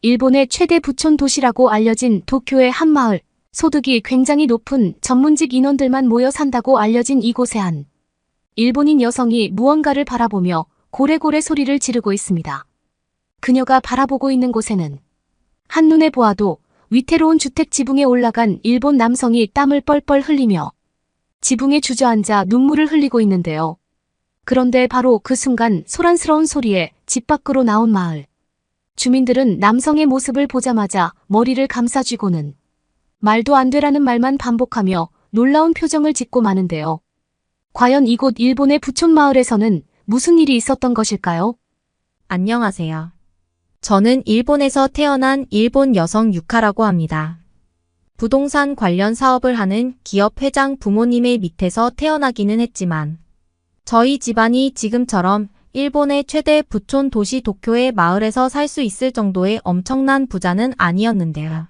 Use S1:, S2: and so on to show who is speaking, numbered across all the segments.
S1: 일본의 최대 부촌 도시라고 알려진 도쿄의 한 마을, 소득이 굉장히 높은 전문직 인원들만 모여 산다고 알려진 이곳에 한 일본인 여성이 무언가를 바라보며 고래고래 소리를 지르고 있습니다. 그녀가 바라보고 있는 곳에는 한눈에 보아도 위태로운 주택 지붕에 올라간 일본 남성이 땀을 뻘뻘 흘리며 지붕에 주저앉아 눈물을 흘리고 있는데요. 그런데 바로 그 순간 소란스러운 소리에 집 밖으로 나온 마을 주민들은 남성의 모습을 보자마자 머리를 감싸쥐고는 말도 안 되라는 말만 반복하며 놀라운 표정을 짓고 마는데요. 과연 이곳 일본의 부촌 마을에서는 무슨 일이 있었던 것일까요?
S2: 안녕하세요. 저는 일본에서 태어난 일본 여성 유카라고 합니다. 부동산 관련 사업을 하는 기업 회장 부모님의 밑에서 태어나기는 했지만 저희 집안이 지금처럼 일본의 최대 부촌 도시 도쿄의 마을에서 살 수 있을 정도의 엄청난 부자는 아니었는데요.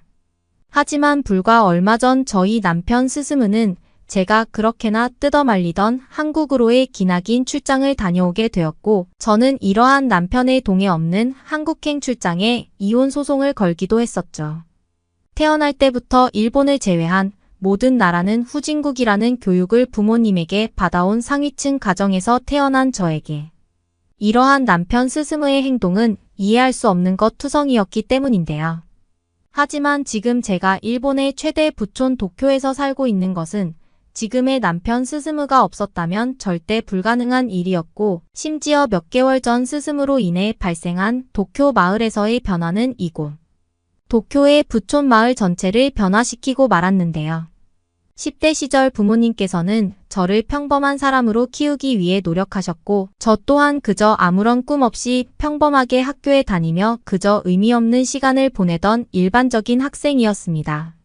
S2: 하지만 불과 얼마 전 저희 남편 스스무는 제가 그렇게나 뜯어말리던 한국으로의 기나긴 출장을 다녀오게 되었고 저는 이러한 남편의 동의 없는 한국행 출장에 이혼 소송을 걸기도 했었죠. 태어날 때부터 일본을 제외한 모든 나라는 후진국이라는 교육을 부모님에게 받아온 상위층 가정에서 태어난 저에게 이러한 남편 스스무의 행동은 이해할 수 없는 것 투성이었기 때문인데요. 하지만 지금 제가 일본의 최대 부촌 도쿄에서 살고 있는 것은 지금의 남편 스스무가 없었다면 절대 불가능한 일이었고 심지어 몇 개월 전 스스무로 인해 발생한 도쿄 마을에서의 변화는 이곳 도쿄의 부촌 마을 전체를 변화시키고 말았는데요. 10대 시절 부모님께서는 저를 평범한 사람으로 키우기 위해 노력하셨고 저 또한 그저 아무런 꿈 없이 평범하게 학교에 다니며 그저 의미 없는 시간을 보내던 일반적인 학생이었습니다.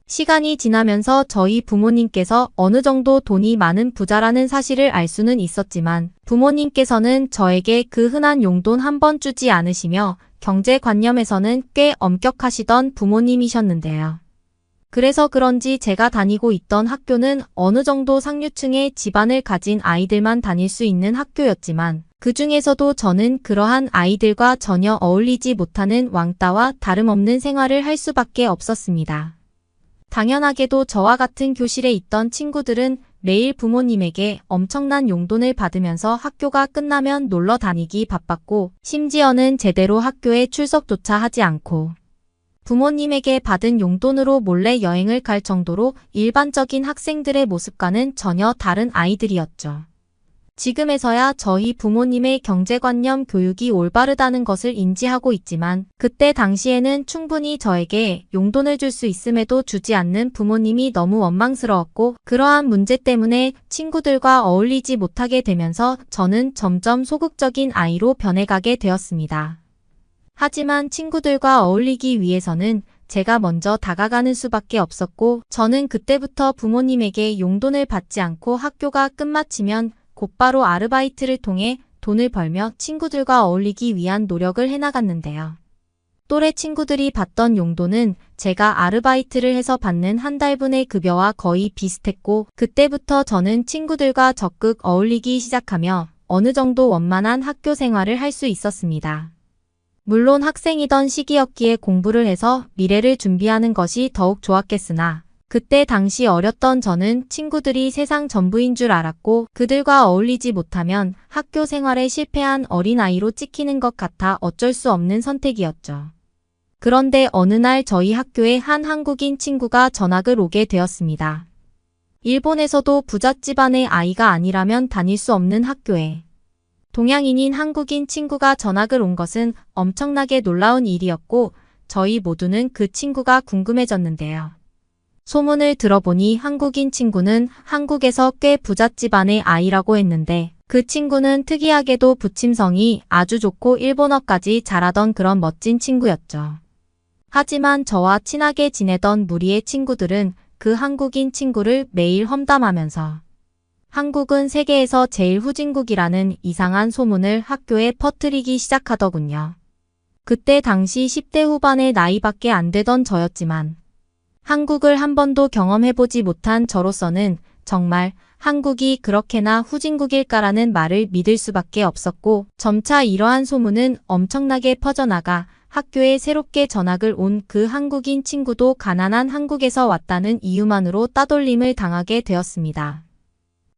S2: 시간이 지나면서 저희 부모님께서 어느 정도 돈이 많은 부자라는 사실을 알 수는 있었지만 부모님께서는 저에게 그 흔한 용돈 한 번 주지 않으시며 경제관념에서는 꽤 엄격하시던 부모님이셨는데요. 그래서 그런지 제가 다니고 있던 학교는 어느 정도 상류층의 집안을 가진 아이들만 다닐 수 있는 학교였지만 그 중에서도 저는 그러한 아이들과 전혀 어울리지 못하는 왕따와 다름없는 생활을 할 수밖에 없었습니다. 당연하게도 저와 같은 교실에 있던 친구들은 매일 부모님에게 엄청난 용돈을 받으면서 학교가 끝나면 놀러 다니기 바빴고 심지어는 제대로 학교에 출석조차 하지 않고 부모님에게 받은 용돈으로 몰래 여행을 갈 정도로 일반적인 학생들의 모습과는 전혀 다른 아이들이었죠. 지금에서야 저희 부모님의 경제관념 교육이 올바르다는 것을 인지하고 있지만 그때 당시에는 충분히 저에게 용돈을 줄 수 있음에도 주지 않는 부모님이 너무 원망스러웠고 그러한 문제 때문에 친구들과 어울리지 못하게 되면서 저는 점점 소극적인 아이로 변해가게 되었습니다. 하지만 친구들과 어울리기 위해서는 제가 먼저 다가가는 수밖에 없었고 저는 그때부터 부모님에게 용돈을 받지 않고 학교가 끝마치면 곧바로 아르바이트를 통해 돈을 벌며 친구들과 어울리기 위한 노력을 해나갔는데요. 또래 친구들이 받던 용돈은 제가 아르바이트를 해서 받는 한 달분의 급여와 거의 비슷했고 그때부터 저는 친구들과 적극 어울리기 시작하며 어느 정도 원만한 학교 생활을 할 수 있었습니다. 물론 학생이던 시기였기에 공부를 해서 미래를 준비하는 것이 더욱 좋았겠으나 그때 당시 어렸던 저는 친구들이 세상 전부인 줄 알았고 그들과 어울리지 못하면 학교 생활에 실패한 어린아이로 찍히는 것 같아 어쩔 수 없는 선택이었죠. 그런데 어느 날 저희 학교에 한 한국인 친구가 전학을 오게 되었습니다. 일본에서도 부잣집안의 아이가 아니라면 다닐 수 없는 학교에 동양인인 한국인 친구가 전학을 온 것은 엄청나게 놀라운 일이었고 저희 모두는 그 친구가 궁금해졌는데요. 소문을 들어보니 한국인 친구는 한국에서 꽤 부잣집안의 아이라고 했는데 그 친구는 특이하게도 부침성이 아주 좋고 일본어까지 잘하던 그런 멋진 친구였죠. 하지만 저와 친하게 지내던 무리의 친구들은 그 한국인 친구를 매일 험담하면서 한국은 세계에서 제일 후진국이라는 이상한 소문을 학교에 퍼뜨리기 시작하더군요. 그때 당시 10대 후반의 나이밖에 안 되던 저였지만 한국을 한 번도 경험해보지 못한 저로서는 정말 한국이 그렇게나 후진국일까라는 말을 믿을 수밖에 없었고 점차 이러한 소문은 엄청나게 퍼져나가 학교에 새롭게 전학을 온 그 한국인 친구도 가난한 한국에서 왔다는 이유만으로 따돌림을 당하게 되었습니다.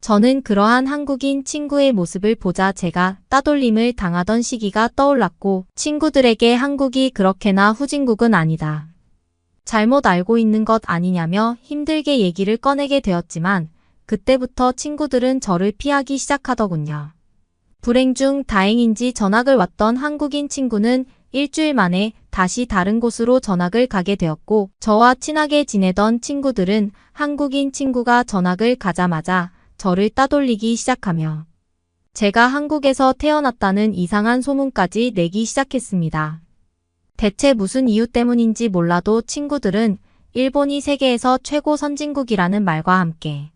S2: 저는 그러한 한국인 친구의 모습을 보자 제가 따돌림을 당하던 시기가 떠올랐고 친구들에게 한국이 그렇게나 후진국은 아니다. 잘못 알고 있는 것 아니냐며 힘들게 얘기를 꺼내게 되었지만 그때부터 친구들은 저를 피하기 시작하더군요. 불행 중 다행인지 전학을 왔던 한국인 친구는 일주일 만에 다시 다른 곳으로 전학을 가게 되었고 저와 친하게 지내던 친구들은 한국인 친구가 전학을 가자마자 저를 따돌리기 시작하며 제가 한국에서 태어났다는 이상한 소문까지 내기 시작했습니다. 대체 무슨 이유 때문인지 몰라도 친구들은 일본이 세계에서 최고 선진국이라는 말과 함께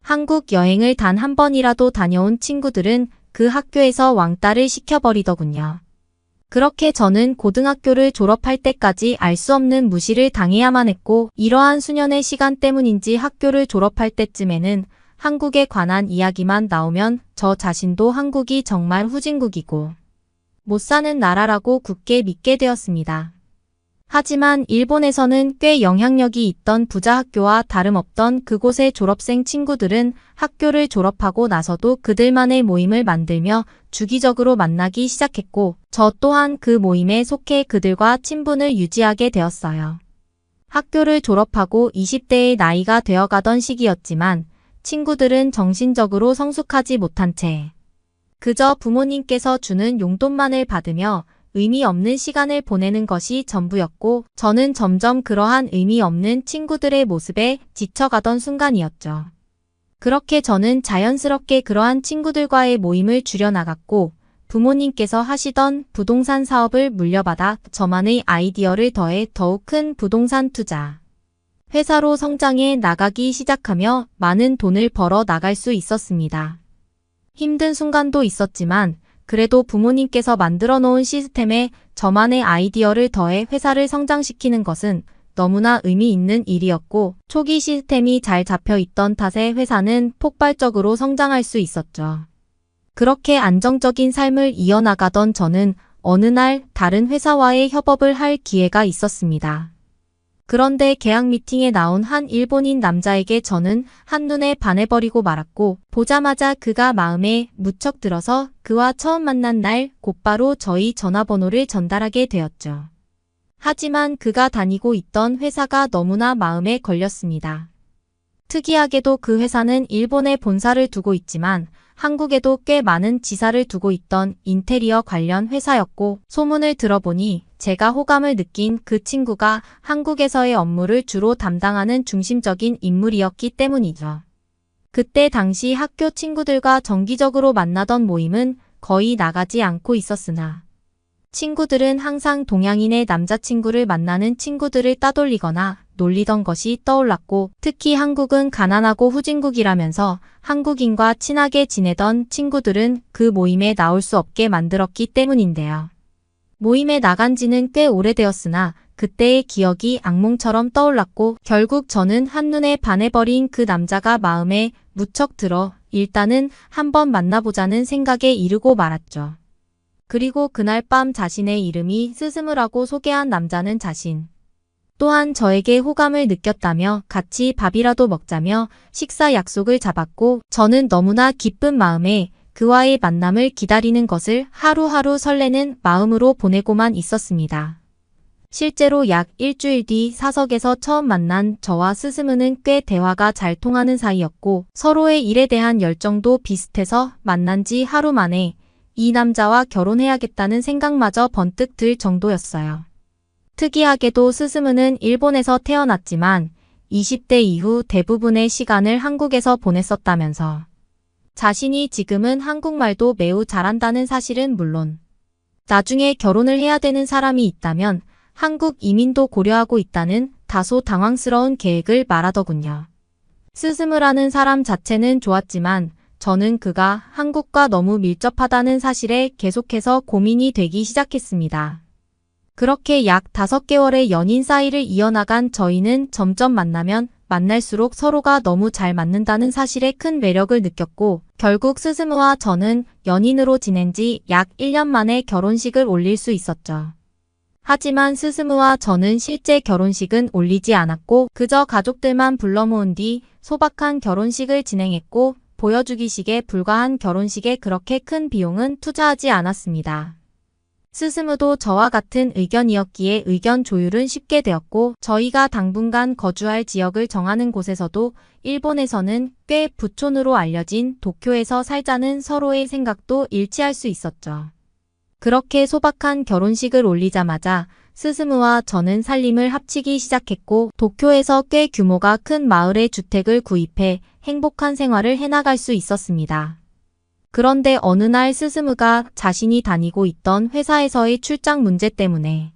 S2: 한국 여행을 단 한 번이라도 다녀온 친구들은 그 학교에서 왕따를 시켜버리더군요. 그렇게 저는 고등학교를 졸업할 때까지 알 수 없는 무시를 당해야만 했고 이러한 수년의 시간 때문인지 학교를 졸업할 때쯤에는 한국에 관한 이야기만 나오면 저 자신도 한국이 정말 후진국이고 못 사는 나라라고 굳게 믿게 되었습니다. 하지만 일본에서는 꽤 영향력이 있던 부자 학교와 다름없던 그곳의 졸업생 친구들은 학교를 졸업하고 나서도 그들만의 모임을 만들며 주기적으로 만나기 시작했고 저 또한 그 모임에 속해 그들과 친분을 유지하게 되었어요. 학교를 졸업하고 20대의 나이가 되어가던 시기였지만 친구들은 정신적으로 성숙하지 못한 채 그저 부모님께서 주는 용돈만을 받으며 의미 없는 시간을 보내는 것이 전부였고 저는 점점 그러한 의미 없는 친구들의 모습에 지쳐가던 순간이었죠. 그렇게 저는 자연스럽게 그러한 친구들과의 모임을 줄여나갔고 부모님께서 하시던 부동산 사업을 물려받아 저만의 아이디어를 더해 더욱 큰 부동산 투자 회사로 성장해 나가기 시작하며 많은 돈을 벌어 나갈 수 있었습니다. 힘든 순간도 있었지만 그래도 부모님께서 만들어 놓은 시스템에 저만의 아이디어를 더해 회사를 성장시키는 것은 너무나 의미 있는 일이었고 초기 시스템이 잘 잡혀 있던 탓에 회사는 폭발적으로 성장할 수 있었죠. 그렇게 안정적인 삶을 이어나가던 저는 어느 날 다른 회사와의 협업을 할 기회가 있었습니다. 그런데 계약 미팅에 나온 한 일본인 남자에게 저는 한눈에 반해버리고 말았고 보자마자 그가 마음에 무척 들어서 그와 처음 만난 날 곧바로 저희 전화번호를 전달하게 되었죠. 하지만 그가 다니고 있던 회사가 너무나 마음에 걸렸습니다. 특이하게도 그 회사는 일본에 본사를 두고 있지만 한국에도 꽤 많은 지사를 두고 있던 인테리어 관련 회사였고 소문을 들어보니 제가 호감을 느낀 그 친구가 한국에서의 업무를 주로 담당하는 중심적인 인물이었기 때문이죠. 그때 당시 학교 친구들과 정기적으로 만나던 모임은 거의 나가지 않고 있었으나 친구들은 항상 동양인의 남자친구를 만나는 친구들을 따돌리거나 놀리던 것이 떠올랐고 특히 한국은 가난하고 후진국이라면서 한국인과 친하게 지내던 친구들은 그 모임에 나올 수 없게 만들었기 때문인데요. 모임에 나간 지는 꽤 오래되었으나 그때의 기억이 악몽처럼 떠올랐고 결국 저는 한눈에 반해버린 그 남자가 마음에 무척 들어 일단은 한번 만나보자는 생각에 이르고 말았죠. 그리고 그날 밤 자신의 이름이 스스무라고 소개한 남자는 자신 또한 저에게 호감을 느꼈다며 같이 밥이라도 먹자며 식사 약속을 잡았고 저는 너무나 기쁜 마음에 그와의 만남을 기다리는 것을 하루하루 설레는 마음으로 보내고만 있었습니다. 실제로 약 일주일 뒤 사석에서 처음 만난 저와 스스무는 꽤 대화가 잘 통하는 사이였고 서로의 일에 대한 열정도 비슷해서 만난 지 하루 만에 이 남자와 결혼해야겠다는 생각마저 번뜩 들 정도였어요. 특이하게도 스스무는 일본에서 태어났지만 20대 이후 대부분의 시간을 한국에서 보냈었다면서 자신이 지금은 한국말도 매우 잘한다는 사실은 물론 나중에 결혼을 해야 되는 사람이 있다면 한국 이민도 고려하고 있다는 다소 당황스러운 계획을 말하더군요. 스스무라는 사람 자체는 좋았지만 저는 그가 한국과 너무 밀접하다는 사실에 계속해서 고민이 되기 시작했습니다. 그렇게 약 5개월의 연인 사이를 이어나간 저희는 점점 만나면 만날수록 서로가 너무 잘 맞는다는 사실에 큰 매력을 느꼈고 결국 스스무와 저는 연인으로 지낸 지 약 1년 만에 결혼식을 올릴 수 있었죠. 하지만 스스무와 저는 실제 결혼식은 올리지 않았고 그저 가족들만 불러 모은 뒤 소박한 결혼식을 진행했고 보여주기식에 불과한 결혼식에 그렇게 큰 비용은 투자하지 않았습니다. 스스무도 저와 같은 의견이었기에 의견 조율은 쉽게 되었고 저희가 당분간 거주할 지역을 정하는 곳에서도 일본에서는 꽤 부촌으로 알려진 도쿄에서 살자는 서로의 생각도 일치할 수 있었죠. 그렇게 소박한 결혼식을 올리자마자 스스무와 저는 살림을 합치기 시작했고 도쿄에서 꽤 규모가 큰 마을에 주택을 구입해 행복한 생활을 해나갈 수 있었습니다. 그런데 어느 날 스스무가 자신이 다니고 있던 회사에서의 출장 문제 때문에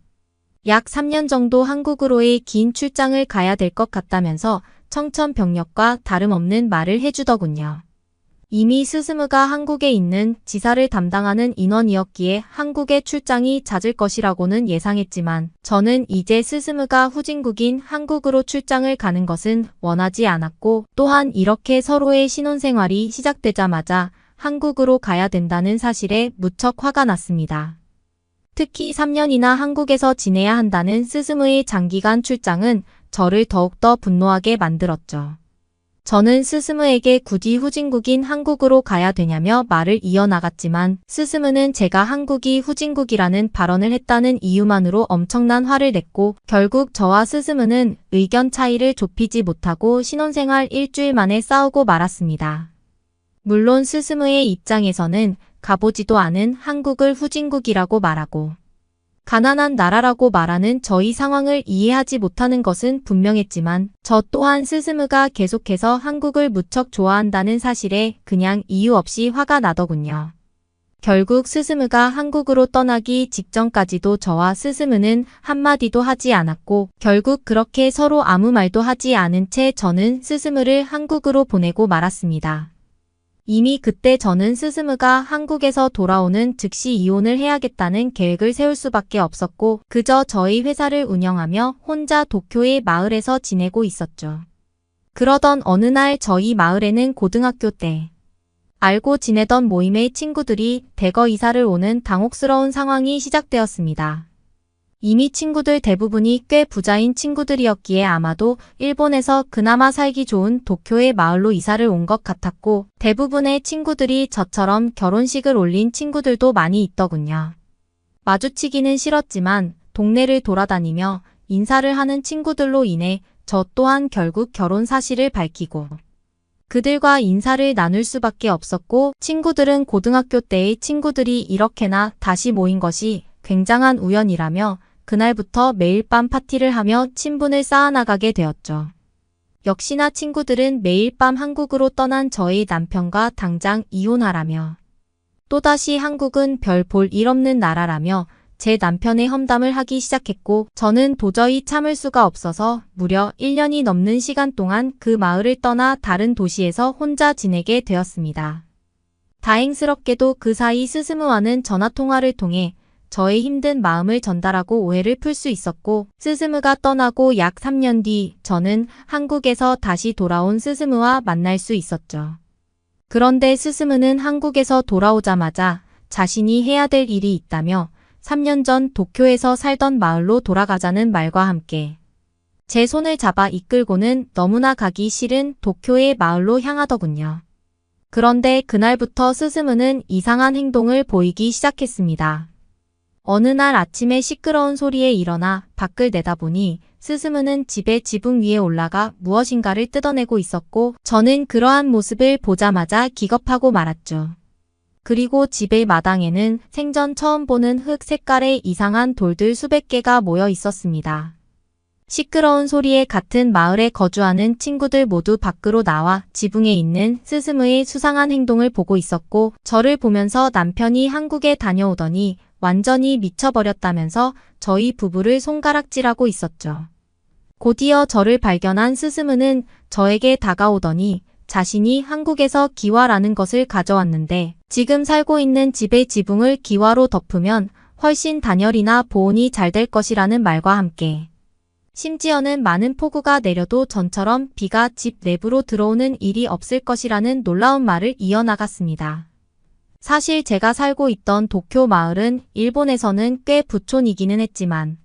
S2: 약 3년 정도 한국으로의 긴 출장을 가야 될 것 같다면서 청천벽력과 다름없는 말을 해주더군요. 이미 스스무가 한국에 있는 지사를 담당하는 인원이었기에 한국의 출장이 잦을 것이라고는 예상했지만 저는 이제 스스무가 후진국인 한국으로 출장을 가는 것은 원하지 않았고 또한 이렇게 서로의 신혼생활이 시작되자마자 한국으로 가야 된다는 사실에 무척 화가 났습니다. 특히 3년이나 한국에서 지내야 한다는 스스무의 장기간 출장은 저를 더욱더 분노하게 만들었죠. 저는 스스무에게 굳이 후진국인 한국으로 가야 되냐며 말을 이어나갔지만 스스무는 제가 한국이 후진국이라는 발언을 했다는 이유만으로 엄청난 화를 냈고 결국 저와 스스무는 의견 차이를 좁히지 못하고 신혼생활 일주일 만에 싸우고 말았습니다. 물론 스스무의 입장에서는 가보지도 않은 한국을 후진국이라고 말하고 가난한 나라라고 말하는 저희 상황을 이해하지 못하는 것은 분명했지만 저 또한 스스무가 계속해서 한국을 무척 좋아한다는 사실에 그냥 이유 없이 화가 나더군요. 결국 스스무가 한국으로 떠나기 직전까지도 저와 스스무는 한마디도 하지 않았고 결국 그렇게 서로 아무 말도 하지 않은 채 저는 스스무를 한국으로 보내고 말았습니다. 이미 그때 저는 스스무가 한국에서 돌아오는 즉시 이혼을 해야겠다는 계획을 세울 수밖에 없었고 그저 저희 회사를 운영하며 혼자 도쿄의 마을에서 지내고 있었죠. 그러던 어느 날 저희 마을에는 고등학교 때 알고 지내던 모임의 친구들이 대거 이사를 오는 당혹스러운 상황이 시작되었습니다. 이미 친구들 대부분이 꽤 부자인 친구들이었기에 아마도 일본에서 그나마 살기 좋은 도쿄의 마을로 이사를 온 것 같았고 대부분의 친구들이 저처럼 결혼식을 올린 친구들도 많이 있더군요. 마주치기는 싫었지만 동네를 돌아다니며 인사를 하는 친구들로 인해 저 또한 결국 결혼 사실을 밝히고 그들과 인사를 나눌 수밖에 없었고 친구들은 고등학교 때의 친구들이 이렇게나 다시 모인 것이 굉장한 우연이라며 그날부터 매일 밤 파티를 하며 친분을 쌓아나가게 되었죠. 역시나 친구들은 매일 밤 한국으로 떠난 저의 남편과 당장 이혼하라며 또다시 한국은 별 볼 일 없는 나라라며 제 남편의 험담을 하기 시작했고 저는 도저히 참을 수가 없어서 무려 1년이 넘는 시간 동안 그 마을을 떠나 다른 도시에서 혼자 지내게 되었습니다. 다행스럽게도 그 사이 스스무와는 전화통화를 통해 저의 힘든 마음을 전달하고 오해를 풀 수 있었고 스스무가 떠나고 약 3년 뒤 저는 한국에서 다시 돌아온 스스무와 만날 수 있었죠. 그런데 스스무는 한국에서 돌아오자마자 자신이 해야 될 일이 있다며 3년 전 도쿄에서 살던 마을로 돌아가자는 말과 함께 제 손을 잡아 이끌고는 너무나 가기 싫은 도쿄의 마을로 향하더군요. 그런데 그날부터 스스무는 이상한 행동을 보이기 시작했습니다. 어느 날 아침에 시끄러운 소리에 일어나 밖을 내다보니 스스무는 집의 지붕 위에 올라가 무엇인가를 뜯어내고 있었고 저는 그러한 모습을 보자마자 기겁하고 말았죠. 그리고 집의 마당에는 생전 처음 보는 흙 색깔의 이상한 돌들 수백 개가 모여 있었습니다. 시끄러운 소리에 같은 마을에 거주하는 친구들 모두 밖으로 나와 지붕에 있는 스스무의 수상한 행동을 보고 있었고 저를 보면서 남편이 한국에 다녀오더니 완전히 미쳐버렸다면서 저희 부부를 손가락질하고 있었죠. 곧이어 저를 발견한 스스무는 저에게 다가오더니 자신이 한국에서 기와라는 것을 가져왔는데 지금 살고 있는 집의 지붕을 기와로 덮으면 훨씬 단열이나 보온이 잘 될 것이라는 말과 함께 심지어는 많은 폭우가 내려도 전처럼 비가 집 내부로 들어오는 일이 없을 것이라는 놀라운 말을 이어나갔습니다. 사실 제가 살고 있던 도쿄 마을은 일본에서는 꽤 부촌이기는 했지만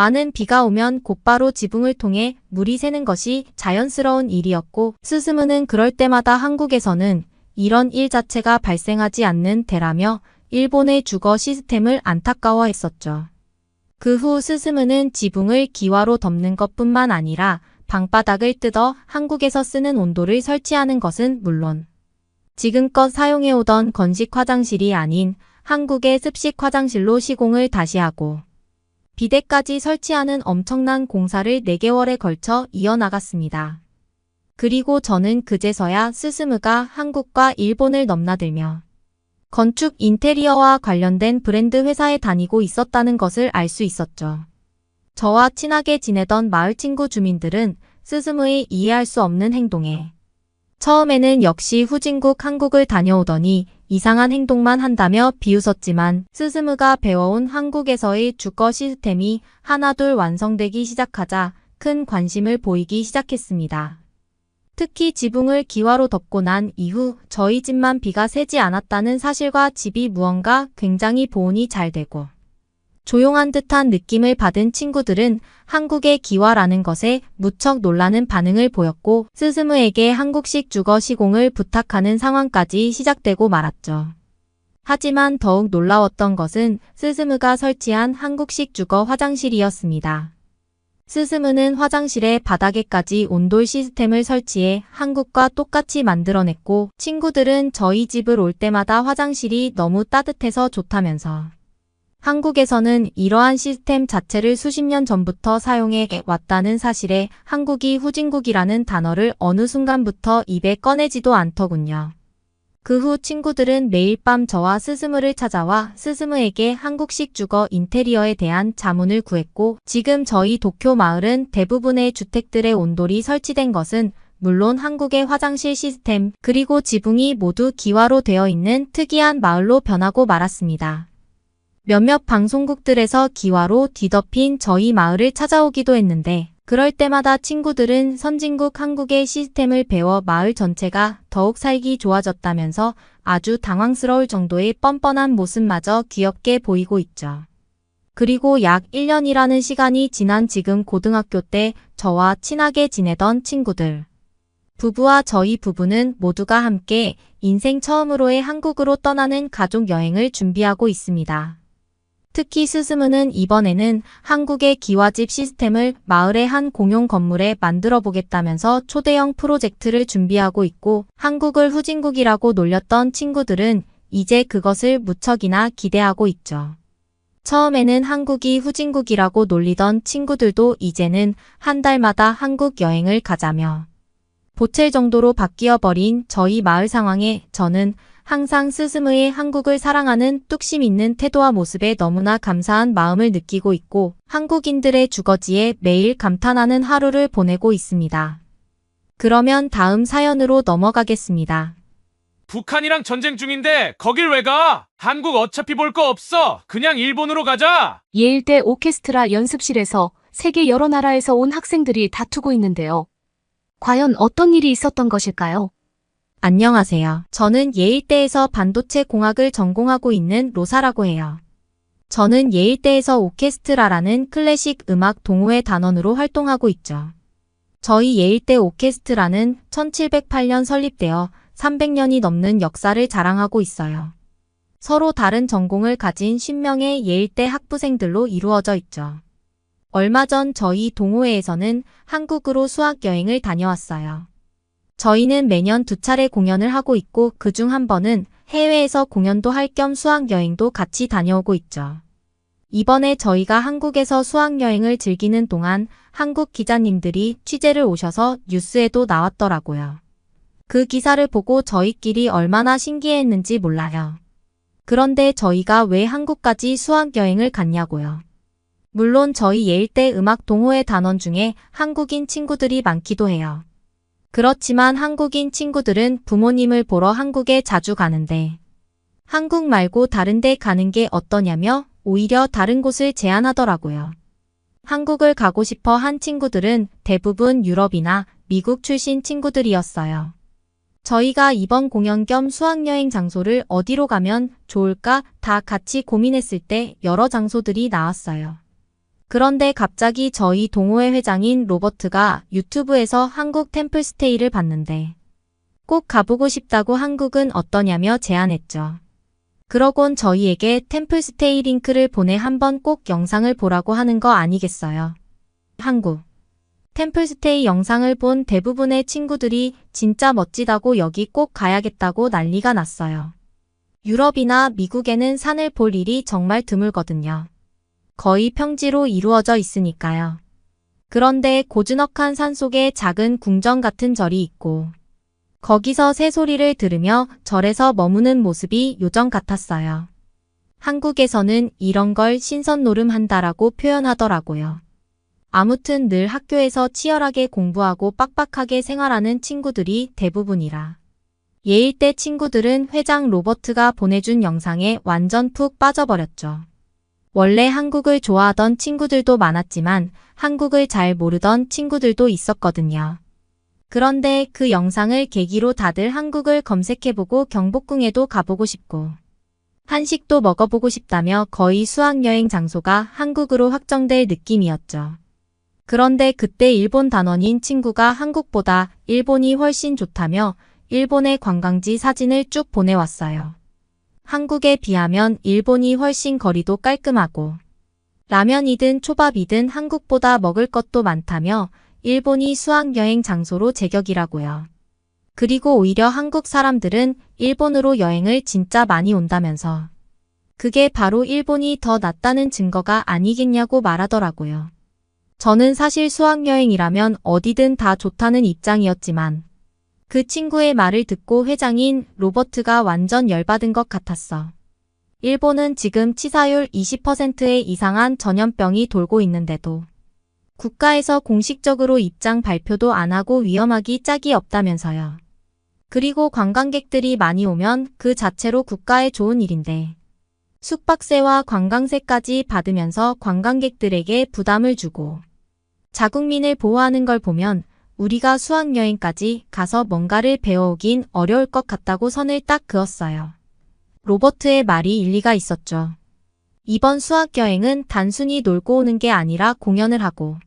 S2: 많은 비가 오면 곧바로 지붕을 통해 물이 새는 것이 자연스러운 일이었고 스스무는 그럴 때마다 한국에서는 이런 일 자체가 발생하지 않는 대라며 일본의 주거 시스템을 안타까워했었죠. 그 후 스스무는 지붕을 기와로 덮는 것뿐만 아니라 방바닥을 뜯어 한국에서 쓰는 온도를 설치하는 것은 물론 지금껏 사용해오던 건식 화장실이 아닌 한국의 습식 화장실로 시공을 다시 하고 비데까지 설치하는 엄청난 공사를 4개월에 걸쳐 이어나갔습니다. 그리고 저는 그제서야 스스무가 한국과 일본을 넘나들며 건축 인테리어와 관련된 브랜드 회사에 다니고 있었다는 것을 알 수 있었죠. 저와 친하게 지내던 마을 친구 주민들은 스스무의 이해할 수 없는 행동에 처음에는 역시 후진국 한국을 다녀오더니 이상한 행동만 한다며 비웃었지만 스스무가 배워온 한국에서의 주거 시스템이 하나둘 완성되기 시작하자 큰 관심을 보이기 시작했습니다. 특히 지붕을 기와로 덮고 난 이후 저희 집만 비가 새지 않았다는 사실과 집이 무언가 굉장히 보온이 잘 되고 조용한 듯한 느낌을 받은 친구들은 한국의 기와라는 것에 무척 놀라는 반응을 보였고 스스무에게 한국식 주거 시공을 부탁하는 상황까지 시작되고 말았죠. 하지만 더욱 놀라웠던 것은 스스무가 설치한 한국식 주거 화장실이었습니다. 스스무는 화장실의 바닥에까지 온돌 시스템을 설치해 한국과 똑같이 만들어냈고 친구들은 저희 집을 올 때마다 화장실이 너무 따뜻해서 좋다면서 한국에서는 이러한 시스템 자체를 수십 년 전부터 사용해 왔다는 사실에 한국이 후진국이라는 단어를 어느 순간부터 입에 꺼내지도 않더군요. 그 후 친구들은 매일 밤 저와 스스무를 찾아와 스스무에게 한국식 주거 인테리어에 대한 자문을 구했고 지금 저희 도쿄 마을은 대부분의 주택들의 온돌이 설치된 것은 물론 한국의 화장실 시스템 그리고 지붕이 모두 기와로 되어 있는 특이한 마을로 변하고 말았습니다. 몇몇 방송국들에서 기와로 뒤덮인 저희 마을을 찾아오기도 했는데 그럴 때마다 친구들은 선진국 한국의 시스템을 배워 마을 전체가 더욱 살기 좋아졌다면서 아주 당황스러울 정도의 뻔뻔한 모습마저 귀엽게 보이고 있죠. 그리고 약 1년이라는 시간이 지난 지금 고등학교 때 저와 친하게 지내던 친구들. 부부와 저희 부부는 모두가 함께 인생 처음으로의 한국으로 떠나는 가족 여행을 준비하고 있습니다. 특히 스스무는 이번에는 한국의 기와집 시스템을 마을의 한 공용 건물에 만들어 보겠다면서 초대형 프로젝트를 준비하고 있고 한국을 후진국이라고 놀렸던 친구들은 이제 그것을 무척이나 기대하고 있죠. 처음에는 한국이 후진국이라고 놀리던 친구들도 이제는 한 달마다 한국 여행을 가자며 보챌 정도로 바뀌어버린 저희 마을 상황에 저는 항상 스스무의 한국을 사랑하는 뚝심 있는 태도와 모습에 너무나 감사한 마음을 느끼고 있고 한국인들의 주거지에 매일 감탄하는 하루를 보내고 있습니다. 그러면 다음 사연으로 넘어가겠습니다.
S3: 북한이랑 전쟁 중인데 거길 왜 가? 한국 어차피 볼 거 없어. 그냥 일본으로 가자.
S1: 예일대 오케스트라 연습실에서 세계 여러 나라에서 온 학생들이 다투고 있는데요. 과연 어떤 일이 있었던 것일까요?
S2: 안녕하세요. 저는 예일대에서 반도체 공학을 전공하고 있는 로사라고 해요. 저는 예일대에서 오케스트라라는 클래식 음악 동호회 단원으로 활동하고 있죠. 저희 예일대 오케스트라는 1708년 설립되어 300년이 넘는 역사를 자랑하고 있어요. 서로 다른 전공을 가진 10명의 예일대 학부생들로 이루어져 있죠. 얼마 전 저희 동호회에서는 한국으로 수학여행을 다녀왔어요. 저희는 매년 2차례 공연을 하고 있고 그중 한 번은 해외에서 공연도 할 겸 수학여행도 같이 다녀오고 있죠. 이번에 저희가 한국에서 수학여행을 즐기는 동안 한국 기자님들이 취재를 오셔서 뉴스에도 나왔더라고요. 그 기사를 보고 저희끼리 얼마나 신기했는지 몰라요. 그런데 저희가 왜 한국까지 수학여행을 갔냐고요. 물론 저희 예일대 음악 동호회 단원 중에 한국인 친구들이 많기도 해요. 그렇지만 한국인 친구들은 부모님을 보러 한국에 자주 가는데 한국 말고 다른 데 가는 게 어떠냐며 오히려 다른 곳을 제안하더라고요. 한국을 가고 싶어 한 친구들은 대부분 유럽이나 미국 출신 친구들이었어요. 저희가 이번 공연 겸 수학여행 장소를 어디로 가면 좋을까 다 같이 고민했을 때 여러 장소들이 나왔어요. 그런데 갑자기 저희 동호회 회장인 로버트가 유튜브에서 한국 템플스테이를 봤는데 꼭 가보고 싶다고 한국은 어떠냐며 제안했죠. 그러곤 저희에게 템플스테이 링크를 보내 한번 꼭 영상을 보라고 하는 거 아니겠어요. 한국 템플스테이 영상을 본 대부분의 친구들이 진짜 멋지다고 여기 꼭 가야겠다고 난리가 났어요. 유럽이나 미국에는 산을 볼 일이 정말 드물거든요. 거의 평지로 이루어져 있으니까요. 그런데 고즈넉한 산속에 작은 궁전 같은 절이 있고 거기서 새소리를 들으며 절에서 머무는 모습이 요정 같았어요. 한국에서는 이런 걸 신선노름한다라고 표현하더라고요. 아무튼 늘 학교에서 치열하게 공부하고 빡빡하게 생활하는 친구들이 대부분이라. 예일대 친구들은 회장 로버트가 보내준 영상에 완전 푹 빠져버렸죠. 원래 한국을 좋아하던 친구들도 많았지만 한국을 잘 모르던 친구들도 있었거든요. 그런데 그 영상을 계기로 다들 한국을 검색해보고 경복궁에도 가보고 싶고 한식도 먹어보고 싶다며 거의 수학여행 장소가 한국으로 확정될 느낌이었죠. 그런데 그때 일본 단원인 친구가 한국보다 일본이 훨씬 좋다며 일본의 관광지 사진을 쭉 보내왔어요. 한국에 비하면 일본이 훨씬 거리도 깔끔하고 라면이든 초밥이든 한국보다 먹을 것도 많다며 일본이 수학여행 장소로 제격이라고요. 그리고 오히려 한국 사람들은 일본으로 여행을 진짜 많이 온다면서 그게 바로 일본이 더 낫다는 증거가 아니겠냐고 말하더라고요. 저는 사실 수학여행이라면 어디든 다 좋다는 입장이었지만 그 친구의 말을 듣고 회장인 로버트가 완전 열받은 것 같았어. 일본은 지금 치사율 20%에 이상한 전염병이 돌고 있는데도 국가에서 공식적으로 입장 발표도 안 하고 위험하기 짝이 없다면서요. 그리고 관광객들이 많이 오면 그 자체로 국가에 좋은 일인데 숙박세와 관광세까지 받으면서 관광객들에게 부담을 주고 자국민을 보호하는 걸 보면 우리가 수학여행까지 가서 뭔가를 배워오긴 어려울 것 같다고 선을 딱 그었어요. 로버트의 말이 일리가 있었죠. 이번 수학여행은 단순히 놀고 오는 게 아니라 공연을 하고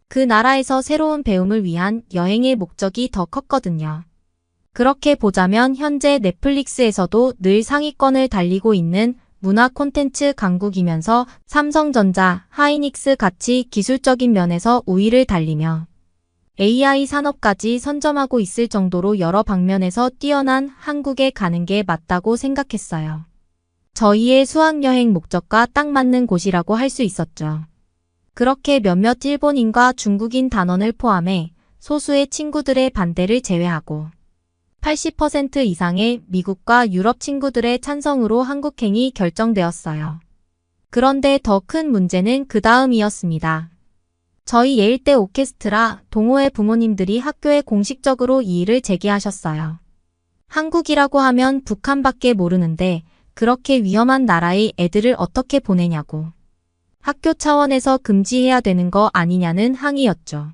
S2: 그 나라에서 새로운 배움을 위한 여행의 목적이 더 컸거든요. 그렇게 보자면 현재 넷플릭스에서도 늘 상위권을 달리고 있는 문화 콘텐츠 강국이면서 삼성전자, 하이닉스 같이 기술적인 면에서 우위를 달리며 AI 산업까지 선점하고 있을 정도로 여러 방면에서 뛰어난 한국에 가는 게 맞다고 생각했어요. 저희의 수학여행 목적과 딱 맞는 곳이라고 할 수 있었죠. 그렇게 몇몇 일본인과 중국인 단원을 포함해 소수의 친구들의 반대를 제외하고 80% 이상의 미국과 유럽 친구들의 찬성으로 한국행이 결정되었어요. 그런데 더 큰 문제는 그 다음이었습니다. 저희 예일대 오케스트라 동호회 부모님들이 학교에 공식적으로 이의를 제기하셨어요. 한국이라고 하면 북한밖에 모르는데 그렇게 위험한 나라의 애들을 어떻게 보내냐고. 학교 차원에서 금지해야 되는 거 아니냐는 항의였죠.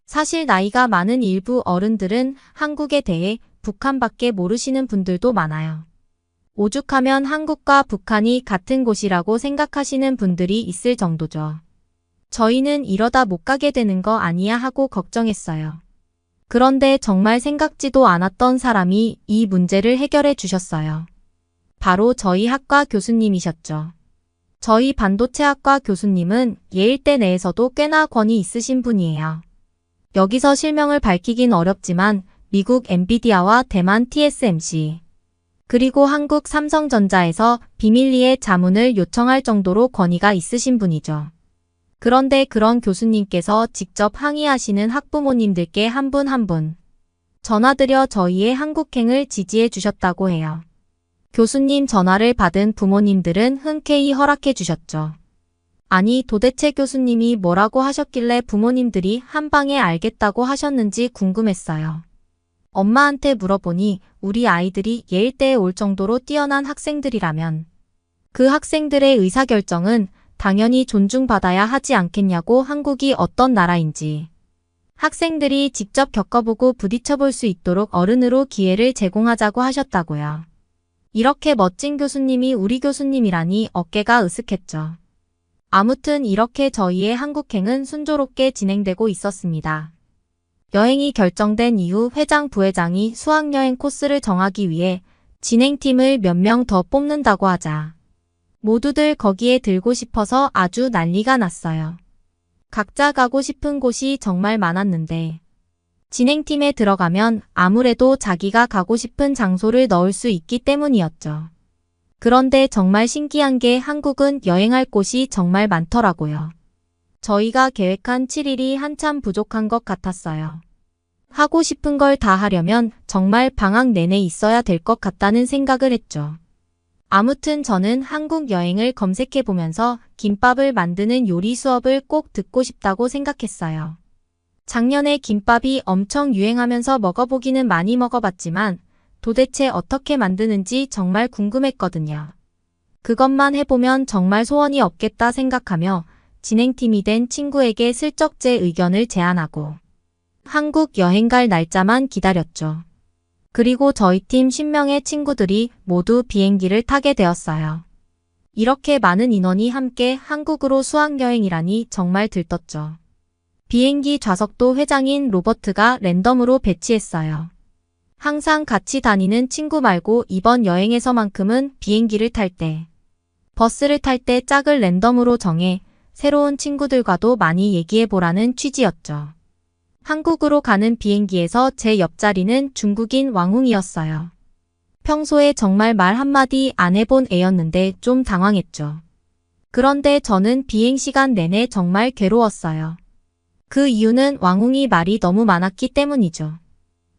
S2: 사실 나이가 많은 일부 어른들은 한국에 대해 북한밖에 모르시는 분들도 많아요. 오죽하면 한국과 북한이 같은 곳이라고 생각하시는 분들이 있을 정도죠. 저희는 이러다 못 가게 되는 거 아니야 하고 걱정했어요. 그런데 정말 생각지도 않았던 사람이 이 문제를 해결해 주셨어요. 바로 저희 학과 교수님이셨죠. 저희 반도체학과 교수님은 예일대 내에서도 꽤나 권위 있으신 분이에요. 여기서 실명을 밝히긴 어렵지만 미국 엔비디아와 대만 TSMC, 그리고 한국 삼성전자에서 비밀리에 자문을 요청할 정도로 권위가 있으신 분이죠. 그런데 그런 교수님께서 직접 항의하시는 학부모님들께 한 분 한 분 전화드려 저희의 한국행을 지지해 주셨다고 해요. 교수님 전화를 받은 부모님들은 흔쾌히 허락해 주셨죠. 아니 도대체 교수님이 뭐라고 하셨길래 부모님들이 한 방에 알겠다고 하셨는지 궁금했어요. 엄마한테 물어보니 우리 아이들이 예일대에 올 정도로 뛰어난 학생들이라면 그 학생들의 의사결정은 당연히 존중받아야 하지 않겠냐고 한국이 어떤 나라인지 학생들이 직접 겪어보고 부딪혀볼 수 있도록 어른으로 기회를 제공하자고 하셨다고요. 이렇게 멋진 교수님이 우리 교수님이라니 어깨가 으쓱했죠. 아무튼 이렇게 저희의 한국행은 순조롭게 진행되고 있었습니다. 여행이 결정된 이후 회장 부회장이 수학여행 코스를 정하기 위해 진행팀을 몇 명 더 뽑는다고 하자 모두들 거기에 들고 싶어서 아주 난리가 났어요. 각자 가고 싶은 곳이 정말 많았는데 진행팀에 들어가면 아무래도 자기가 가고 싶은 장소를 넣을 수 있기 때문이었죠. 그런데 정말 신기한 게 한국은 여행할 곳이 정말 많더라고요. 저희가 계획한 7일이 한참 부족한 것 같았어요. 하고 싶은 걸 다 하려면 정말 방학 내내 있어야 될 것 같다는 생각을 했죠. 아무튼 저는 한국 여행을 검색해보면서 김밥을 만드는 요리 수업을 꼭 듣고 싶다고 생각했어요. 작년에 김밥이 엄청 유행하면서 먹어보기는 많이 먹어봤지만 도대체 어떻게 만드는지 정말 궁금했거든요. 그것만 해보면 정말 소원이 없겠다 생각하며 진행팀이 된 친구에게 슬쩍 제 의견을 제안하고 한국 여행 갈 날짜만 기다렸죠. 그리고 저희 팀 10명의 친구들이 모두 비행기를 타게 되었어요. 이렇게 많은 인원이 함께 한국으로 수학여행이라니 정말 들떴죠. 비행기 좌석도 회장인 로버트가 랜덤으로 배치했어요. 항상 같이 다니는 친구 말고 이번 여행에서만큼은 비행기를 탈 때, 버스를 탈 때 짝을 랜덤으로 정해 새로운 친구들과도 많이 얘기해보라는 취지였죠. 한국으로 가는 비행기에서 제 옆자리는 중국인 왕웅이었어요. 평소에 정말 말 한마디 안 해본 애였는데 좀 당황했죠. 그런데 저는 비행시간 내내 정말 괴로웠어요. 그 이유는 왕웅이 말이 너무 많았기 때문이죠.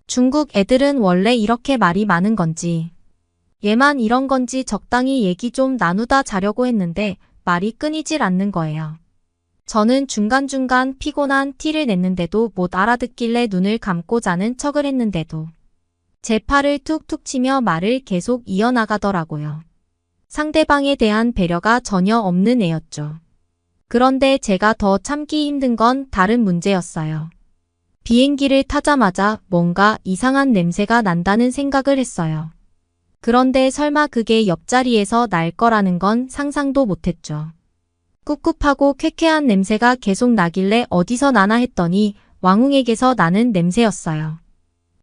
S2: 중국 애들은 원래 이렇게 말이 많은 건지, 얘만 이런 건지 적당히 얘기 좀 나누다 자려고 했는데 말이 끊이질 않는 거예요. 저는 중간중간 피곤한 티를 냈는데도 못 알아듣길래 눈을 감고 자는 척을 했는데도 제 팔을 툭툭 치며 말을 계속 이어나가더라고요. 상대방에 대한 배려가 전혀 없는 애였죠. 그런데 제가 더 참기 힘든 건 다른 문제였어요. 비행기를 타자마자 뭔가 이상한 냄새가 난다는 생각을 했어요. 그런데 설마 그게 옆자리에서 날 거라는 건 상상도 못했죠. 꿉꿉하고 쾌쾌한 냄새가 계속 나길래 어디서 나나 했더니 왕웅에게서 나는 냄새였어요.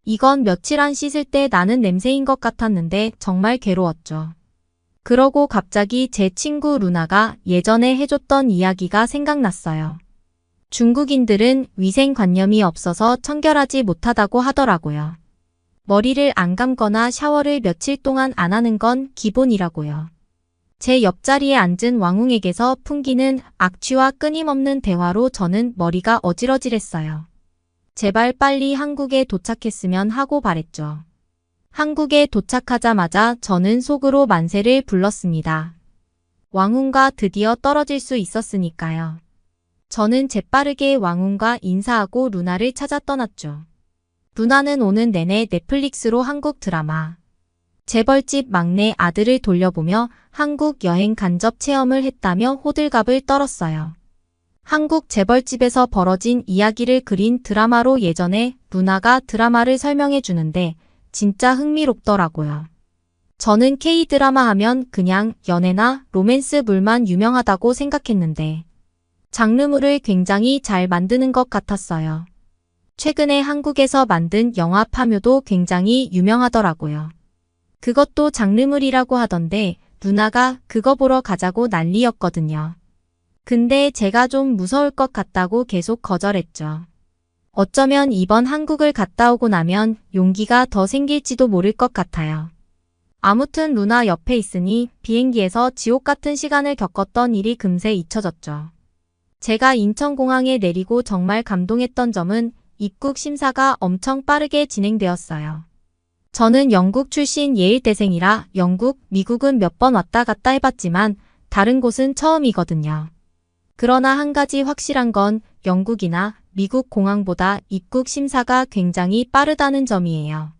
S2: 이건 며칠 안 씻을 때 나는 냄새인 것 같았는데 정말 괴로웠죠. 그러고 갑자기 제 친구 루나가 예전에 해줬던 이야기가 생각났어요. 중국인들은 위생관념이 없어서 청결하지 못하다고 하더라고요. 머리를 안 감거나 샤워를 며칠 동안 안 하는 건 기본이라고요. 제 옆자리에 앉은 왕웅에게서 풍기는 악취와 끊임없는 대화로 저는 머리가 어지러질했어요. 제발 빨리 한국에 도착했으면 하고 바랬죠. 한국에 도착하자마자 저는 속으로 만세를 불렀습니다. 왕웅과 드디어 떨어질 수 있었으니까요. 저는 재빠르게 왕웅과 인사하고 루나를 찾아 떠났죠. 루나는 오는 내내 넷플릭스로 한국 드라마 재벌집 막내 아들을 돌려보며 한국 여행 간접 체험을 했다며 호들갑을 떨었어요. 한국 재벌집에서 벌어진 이야기를 그린 드라마로 예전에 루나가 드라마를 설명해 주는데 진짜 흥미롭더라고요. 저는 K-드라마 하면 그냥 연애나 로맨스물만 유명하다고 생각했는데 장르물을 굉장히 잘 만드는 것 같았어요. 최근에 한국에서 만든 영화 파묘도 굉장히 유명하더라고요. 그것도 장르물이라고 하던데 누나가 그거 보러 가자고 난리였거든요. 근데 제가 좀 무서울 것 같다고 계속 거절했죠. 어쩌면 이번 한국을 갔다 오고 나면 용기가 더 생길지도 모를 것 같아요. 아무튼 루나 옆에 있으니 비행기에서 지옥 같은 시간을 겪었던 일이 금세 잊혀졌죠. 제가 인천공항에 내리고 정말 감동했던 점은 입국 심사가 엄청 빠르게 진행되었어요. 저는 영국 출신 예일대생이라 영국, 미국은 몇 번 왔다 갔다 해봤지만 다른 곳은 처음이거든요. 그러나 한 가지 확실한 건 영국이나 미국 공항보다 입국 심사가 굉장히 빠르다는 점이에요.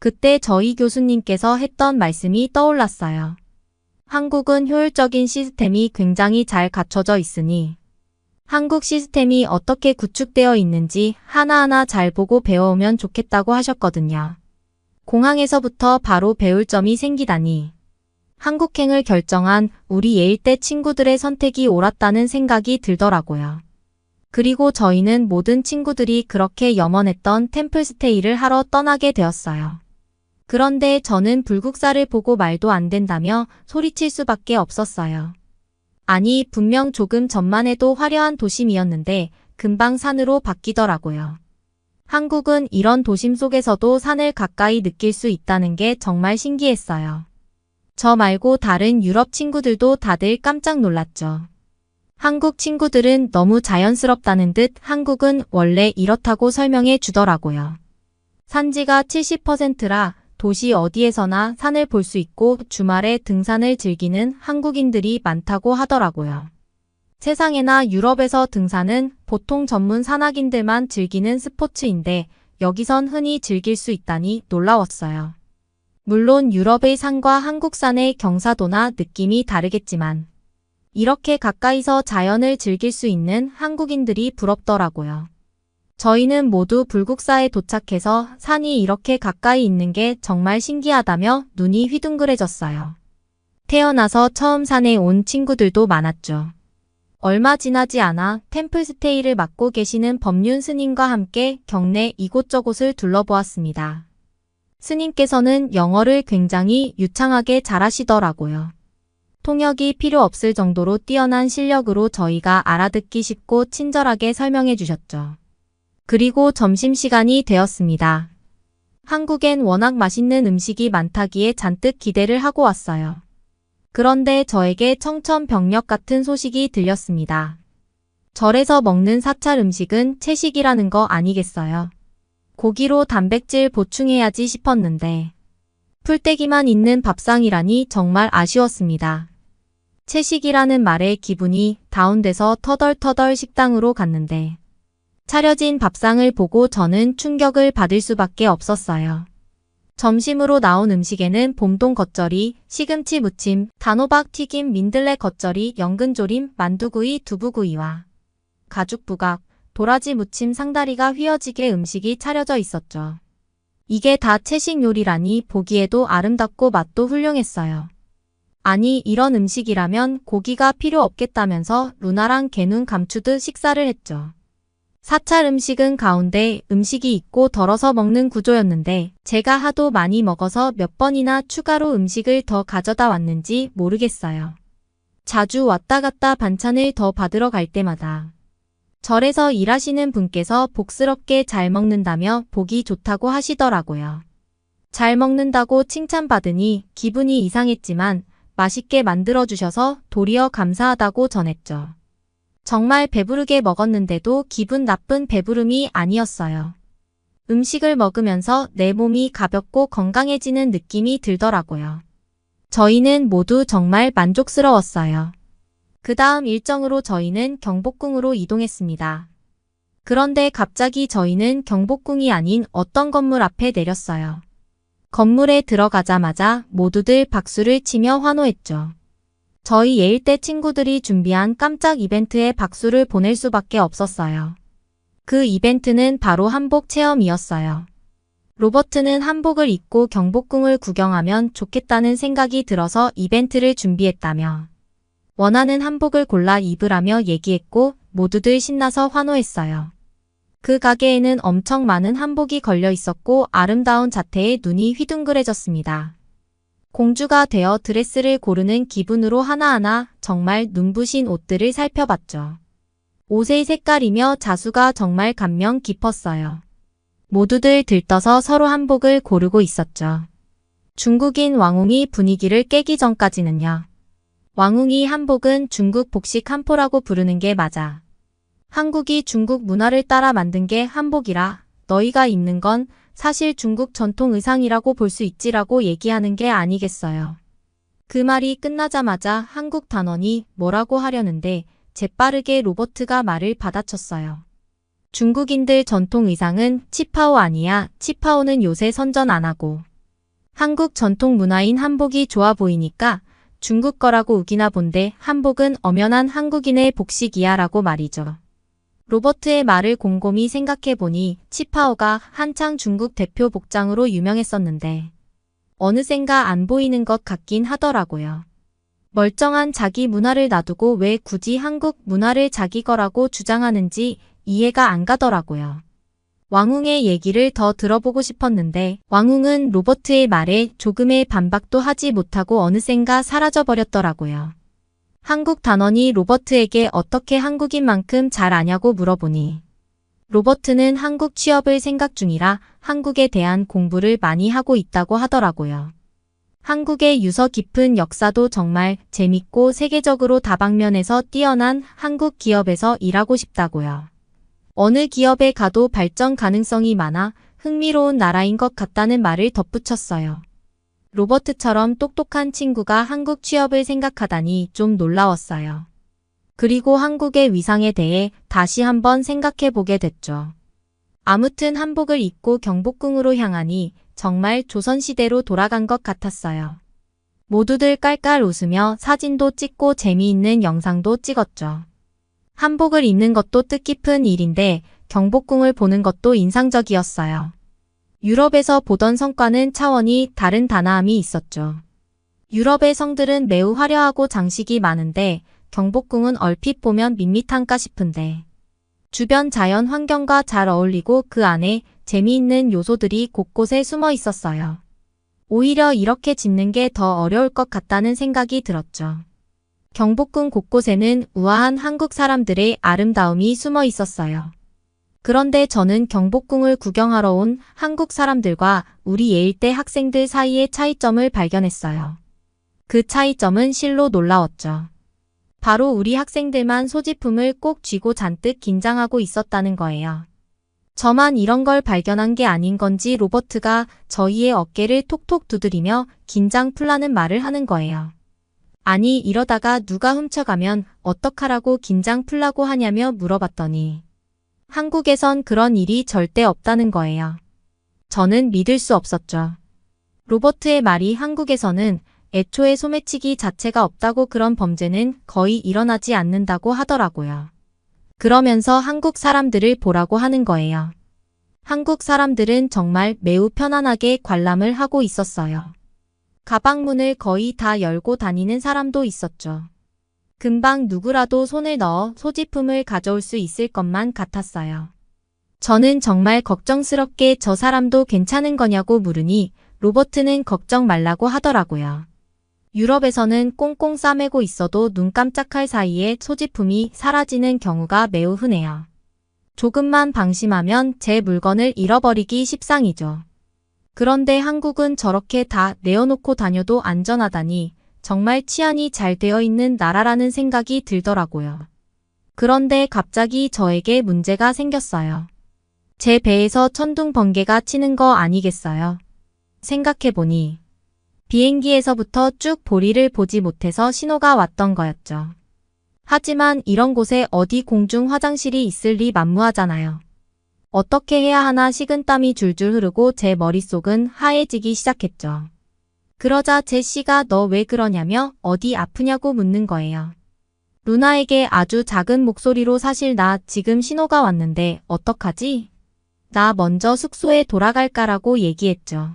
S2: 그때 저희 교수님께서 했던 말씀이 떠올랐어요. 한국은 효율적인 시스템이 굉장히 잘 갖춰져 있으니 한국 시스템이 어떻게 구축되어 있는지 하나하나 잘 보고 배워오면 좋겠다고 하셨거든요. 공항에서부터 바로 배울 점이 생기다니. 한국행을 결정한 우리 예일대 친구들의 선택이 옳았다는 생각이 들더라고요. 그리고 저희는 모든 친구들이 그렇게 염원했던 템플스테이를 하러 떠나게 되었어요. 그런데 저는 불국사를 보고 말도 안 된다며 소리칠 수밖에 없었어요. 아니, 분명 조금 전만 해도 화려한 도심이었는데 금방 산으로 바뀌더라고요. 한국은 이런 도심 속에서도 산을 가까이 느낄 수 있다는 게 정말 신기했어요. 저 말고 다른 유럽 친구들도 다들 깜짝 놀랐죠. 한국 친구들은 너무 자연스럽다는 듯 한국은 원래 이렇다고 설명해 주더라고요. 산지가 70%라 도시 어디에서나 산을 볼 수 있고 주말에 등산을 즐기는 한국인들이 많다고 하더라고요. 세상에나 유럽에서 등산은 보통 전문 산악인들만 즐기는 스포츠인데 여기선 흔히 즐길 수 있다니 놀라웠어요. 물론 유럽의 산과 한국 산의 경사도나 느낌이 다르겠지만 이렇게 가까이서 자연을 즐길 수 있는 한국인들이 부럽더라고요. 저희는 모두 불국사에 도착해서 산이 이렇게 가까이 있는 게 정말 신기하다며 눈이 휘둥그레졌어요. 태어나서 처음 산에 온 친구들도 많았죠. 얼마 지나지 않아 템플스테이를 맡고 계시는 법륜 스님과 함께 경내 이곳저곳을 둘러보았습니다. 스님께서는 영어를 굉장히 유창하게 잘하시더라고요. 통역이 필요 없을 정도로 뛰어난 실력으로 저희가 알아듣기 쉽고 친절하게 설명해 주셨죠. 그리고 점심시간이 되었습니다. 한국엔 워낙 맛있는 음식이 많다기에 잔뜩 기대를 하고 왔어요. 그런데 저에게 청천벽력 같은 소식이 들렸습니다. 절에서 먹는 사찰 음식은 채식이라는 거 아니겠어요? 고기로 단백질 보충해야지 싶었는데 풀떼기만 있는 밥상이라니 정말 아쉬웠습니다. 채식이라는 말에 기분이 다운돼서 터덜터덜 식당으로 갔는데 차려진 밥상을 보고 저는 충격을 받을 수밖에 없었어요. 점심으로 나온 음식에는 봄동 겉절이, 시금치 무침, 단호박 튀김, 민들레 겉절이, 연근조림, 만두구이, 두부구이와 가죽부각, 도라지 무침, 상다리가 휘어지게 음식이 차려져 있었죠. 이게 다 채식 요리라니 보기에도 아름답고 맛도 훌륭했어요. 아니, 이런 음식이라면 고기가 필요 없겠다면서 루나랑 개눈 감추듯 식사를 했죠. 사찰 음식은 가운데 음식이 있고 덜어서 먹는 구조였는데 제가 하도 많이 먹어서 몇 번이나 추가로 음식을 더 가져다 왔는지 모르겠어요. 자주 왔다 갔다 반찬을 더 받으러 갈 때마다 절에서 일하시는 분께서 복스럽게 잘 먹는다며 보기 좋다고 하시더라고요. 잘 먹는다고 칭찬받으니 기분이 이상했지만 맛있게 만들어주셔서 도리어 감사하다고 전했죠. 정말 배부르게 먹었는데도 기분 나쁜 배부름이 아니었어요. 음식을 먹으면서 내 몸이 가볍고 건강해지는 느낌이 들더라고요. 저희는 모두 정말 만족스러웠어요. 그 다음 일정으로 저희는 경복궁으로 이동했습니다. 그런데 갑자기 저희는 경복궁이 아닌 어떤 건물 앞에 내렸어요. 건물에 들어가자마자 모두들 박수를 치며 환호했죠. 저희 예일대 친구들이 준비한 깜짝 이벤트에 박수를 보낼 수밖에 없었어요. 그 이벤트는 바로 한복 체험이었어요. 로버트는 한복을 입고 경복궁을 구경하면 좋겠다는 생각이 들어서 이벤트를 준비했다며 원하는 한복을 골라 입으라며 얘기했고 모두들 신나서 환호했어요. 그 가게에는 엄청 많은 한복이 걸려 있었고 아름다운 자태에 눈이 휘둥그레졌습니다. 공주가 되어 드레스를 고르는 기분으로 하나하나 정말 눈부신 옷들을 살펴봤죠. 옷의 색깔이며 자수가 정말 감명 깊었어요. 모두들 들떠서 서로 한복을 고르고 있었죠. 중국인 왕웅이 분위기를 깨기 전까지는요. 왕웅이 한복은 중국 복식 한포라고 부르는 게 맞아. 한국이 중국 문화를 따라 만든 게 한복이라 너희가 입는 건 사실 중국 전통 의상이라고 볼 수 있지라고 얘기하는 게 아니겠어요. 그 말이 끝나자마자 한국 단원이 뭐라고 하려는데 재빠르게 로버트가 말을 받아쳤어요. 중국인들 전통 의상은 치파오 아니야. 치파오는 요새 선전 안 하고. 한국 전통 문화인 한복이 좋아 보이니까 중국 거라고 우기나 본데 한복은 엄연한 한국인의 복식이야 라고 말이죠. 로버트의 말을 곰곰이 생각해보니 치파오가 한창 중국 대표 복장으로 유명했었는데 어느샌가 안 보이는 것 같긴 하더라고요. 멀쩡한 자기 문화를 놔두고 왜 굳이 한국 문화를 자기 거라고 주장하는지 이해가 안 가더라고요. 왕웅의 얘기를 더 들어보고 싶었는데 왕웅은 로버트의 말에 조금의 반박도 하지 못하고 어느샌가 사라져버렸더라고요. 한국 단원이 로버트에게 어떻게 한국인 만큼 잘 아냐고 물어보니 로버트는 한국 취업을 생각 중이라 한국에 대한 공부를 많이 하고 있다고 하더라고요. 한국의 유서 깊은 역사도 정말 재밌고 세계적으로 다방면에서 뛰어난 한국 기업에서 일하고 싶다고요. 어느 기업에 가도 발전 가능성이 많아 흥미로운 나라인 것 같다는 말을 덧붙였어요. 로버트처럼 똑똑한 친구가 한국 취업을 생각하다니 좀 놀라웠어요. 그리고 한국의 위상에 대해 다시 한번 생각해 보게 됐죠. 아무튼 한복을 입고 경복궁으로 향하니 정말 조선시대로 돌아간 것 같았어요. 모두들 깔깔 웃으며 사진도 찍고 재미있는 영상도 찍었죠. 한복을 입는 것도 뜻깊은 일인데 경복궁을 보는 것도 인상적이었어요. 유럽에서 보던 성과는 차원이 다른 단아함이 있었죠. 유럽의 성들은 매우 화려하고 장식이 많은데 경복궁은 얼핏 보면 밋밋한가 싶은데 주변 자연 환경과 잘 어울리고 그 안에 재미있는 요소들이 곳곳에 숨어 있었어요. 오히려 이렇게 짓는 게 더 어려울 것 같다는 생각이 들었죠. 경복궁 곳곳에는 우아한 한국 사람들의 아름다움이 숨어 있었어요. 그런데 저는 경복궁을 구경하러 온 한국 사람들과 우리 예일대 학생들 사이의 차이점을 발견했어요. 그 차이점은 실로 놀라웠죠. 바로 우리 학생들만 소지품을 꼭 쥐고 잔뜩 긴장하고 있었다는 거예요. 저만 이런 걸 발견한 게 아닌 건지 로버트가 저희의 어깨를 톡톡 두드리며 긴장 풀라는 말을 하는 거예요. 아니 이러다가 누가 훔쳐가면 어떡하라고 긴장 풀라고 하냐며 물어봤더니 한국에선 그런 일이 절대 없다는 거예요. 저는 믿을 수 없었죠. 로버트의 말이 한국에서는 애초에 소매치기 자체가 없다고 그런 범죄는 거의 일어나지 않는다고 하더라고요. 그러면서 한국 사람들을 보라고 하는 거예요. 한국 사람들은 정말 매우 편안하게 관람을 하고 있었어요. 가방문을 거의 다 열고 다니는 사람도 있었죠. 금방 누구라도 손을 넣어 소지품을 가져올 수 있을 것만 같았어요. 저는 정말 걱정스럽게 저 사람도 괜찮은 거냐고 물으니 로버트는 걱정 말라고 하더라고요. 유럽에서는 꽁꽁 싸매고 있어도 눈 깜짝할 사이에 소지품이 사라지는 경우가 매우 흔해요. 조금만 방심하면 제 물건을 잃어버리기 십상이죠. 그런데 한국은 저렇게 다 내어놓고 다녀도 안전하다니 정말 치안이 잘 되어 있는 나라라는 생각이 들더라고요. 그런데 갑자기 저에게 문제가 생겼어요. 제 배에서 천둥 번개가 치는 거 아니겠어요? 생각해보니 비행기에서부터 쭉 보리를 보지 못해서 신호가 왔던 거였죠. 하지만 이런 곳에 어디 공중 화장실이 있을 리 만무하잖아요. 어떻게 해야 하나 식은땀이 줄줄 흐르고 제 머릿속은 하얘지기 시작했죠. 그러자 제시가 너 왜 그러냐며 어디 아프냐고 묻는 거예요. 루나에게 아주 작은 목소리로 사실 나 지금 신호가 왔는데 어떡하지? 나 먼저 숙소에 돌아갈까라고 얘기했죠.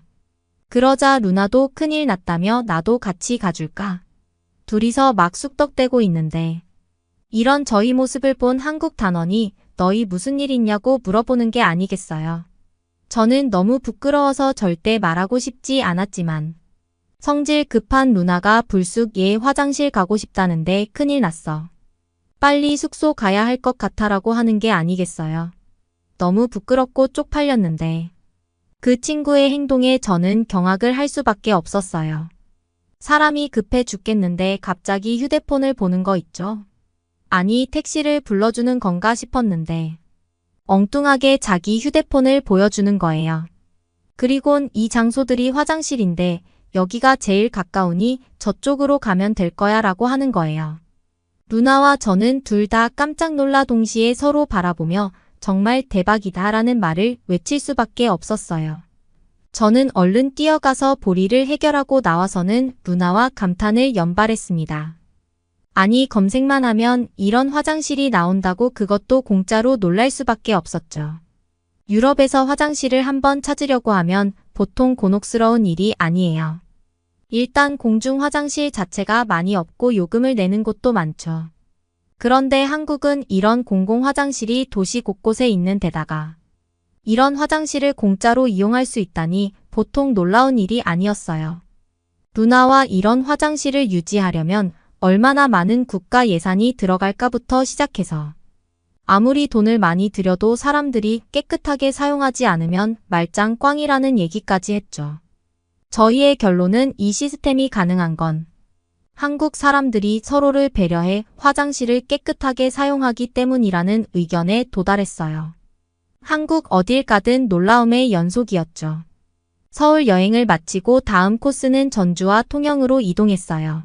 S2: 그러자 루나도 큰일 났다며 나도 같이 가줄까? 둘이서 막 쑥덕대고 있는데 이런 저희 모습을 본 한국 단원이 너희 무슨 일 있냐고 물어보는 게 아니겠어요. 저는 너무 부끄러워서 절대 말하고 싶지 않았지만 성질 급한 루나가 불쑥 얘 화장실 가고 싶다는데 큰일 났어. 빨리 숙소 가야 할 것 같아라고 하는 게 아니겠어요. 너무 부끄럽고 쪽팔렸는데 그 친구의 행동에 저는 경악을 할 수밖에 없었어요. 사람이 급해 죽겠는데 갑자기 휴대폰을 보는 거 있죠? 아니 택시를 불러주는 건가 싶었는데 엉뚱하게 자기 휴대폰을 보여주는 거예요. 그리곤 이 장소들이 화장실인데 여기가 제일 가까우니 저쪽으로 가면 될 거야 라고 하는 거예요. 루나와 저는 둘 다 깜짝 놀라 동시에 서로 바라보며 정말 대박이다 라는 말을 외칠 수밖에 없었어요. 저는 얼른 뛰어가서 보리를 해결하고 나와서는 루나와 감탄을 연발했습니다. 아니 검색만 하면 이런 화장실이 나온다고 그것도 공짜로 놀랄 수밖에 없었죠. 유럽에서 화장실을 한번 찾으려고 하면 보통 곤혹스러운 일이 아니에요. 일단 공중 화장실 자체가 많이 없고 요금을 내는 곳도 많죠. 그런데 한국은 이런 공공 화장실이 도시 곳곳에 있는 데다가 이런 화장실을 공짜로 이용할 수 있다니 보통 놀라운 일이 아니었어요. 누나와 이런 화장실을 유지하려면 얼마나 많은 국가 예산이 들어갈까부터 시작해서 아무리 돈을 많이 들여도 사람들이 깨끗하게 사용하지 않으면 말짱 꽝이라는 얘기까지 했죠. 저희의 결론은 이 시스템이 가능한 건 한국 사람들이 서로를 배려해 화장실을 깨끗하게 사용하기 때문이라는 의견에 도달했어요. 한국 어딜 가든 놀라움의 연속이었죠. 서울 여행을 마치고 다음 코스는 전주와 통영으로 이동했어요.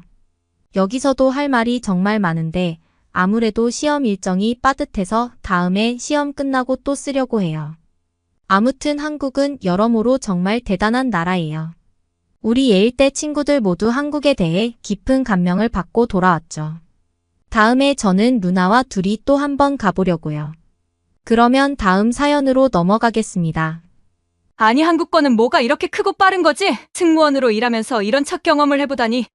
S2: 여기서도 할 말이 정말 많은데 아무래도 시험 일정이 빠듯해서 다음에 시험 끝나고 또 쓰려고 해요. 아무튼 한국은 여러모로 정말 대단한 나라예요. 우리 예일대 친구들 모두 한국에 대해 깊은 감명을 받고 돌아왔죠. 다음에 저는 누나와 둘이 또 한 번 가보려고요. 그러면 다음 사연으로 넘어가겠습니다.
S4: 아니 한국 거는 뭐가 이렇게 크고 빠른 거지? 승무원으로 일하면서 이런 첫 경험을 해보다니.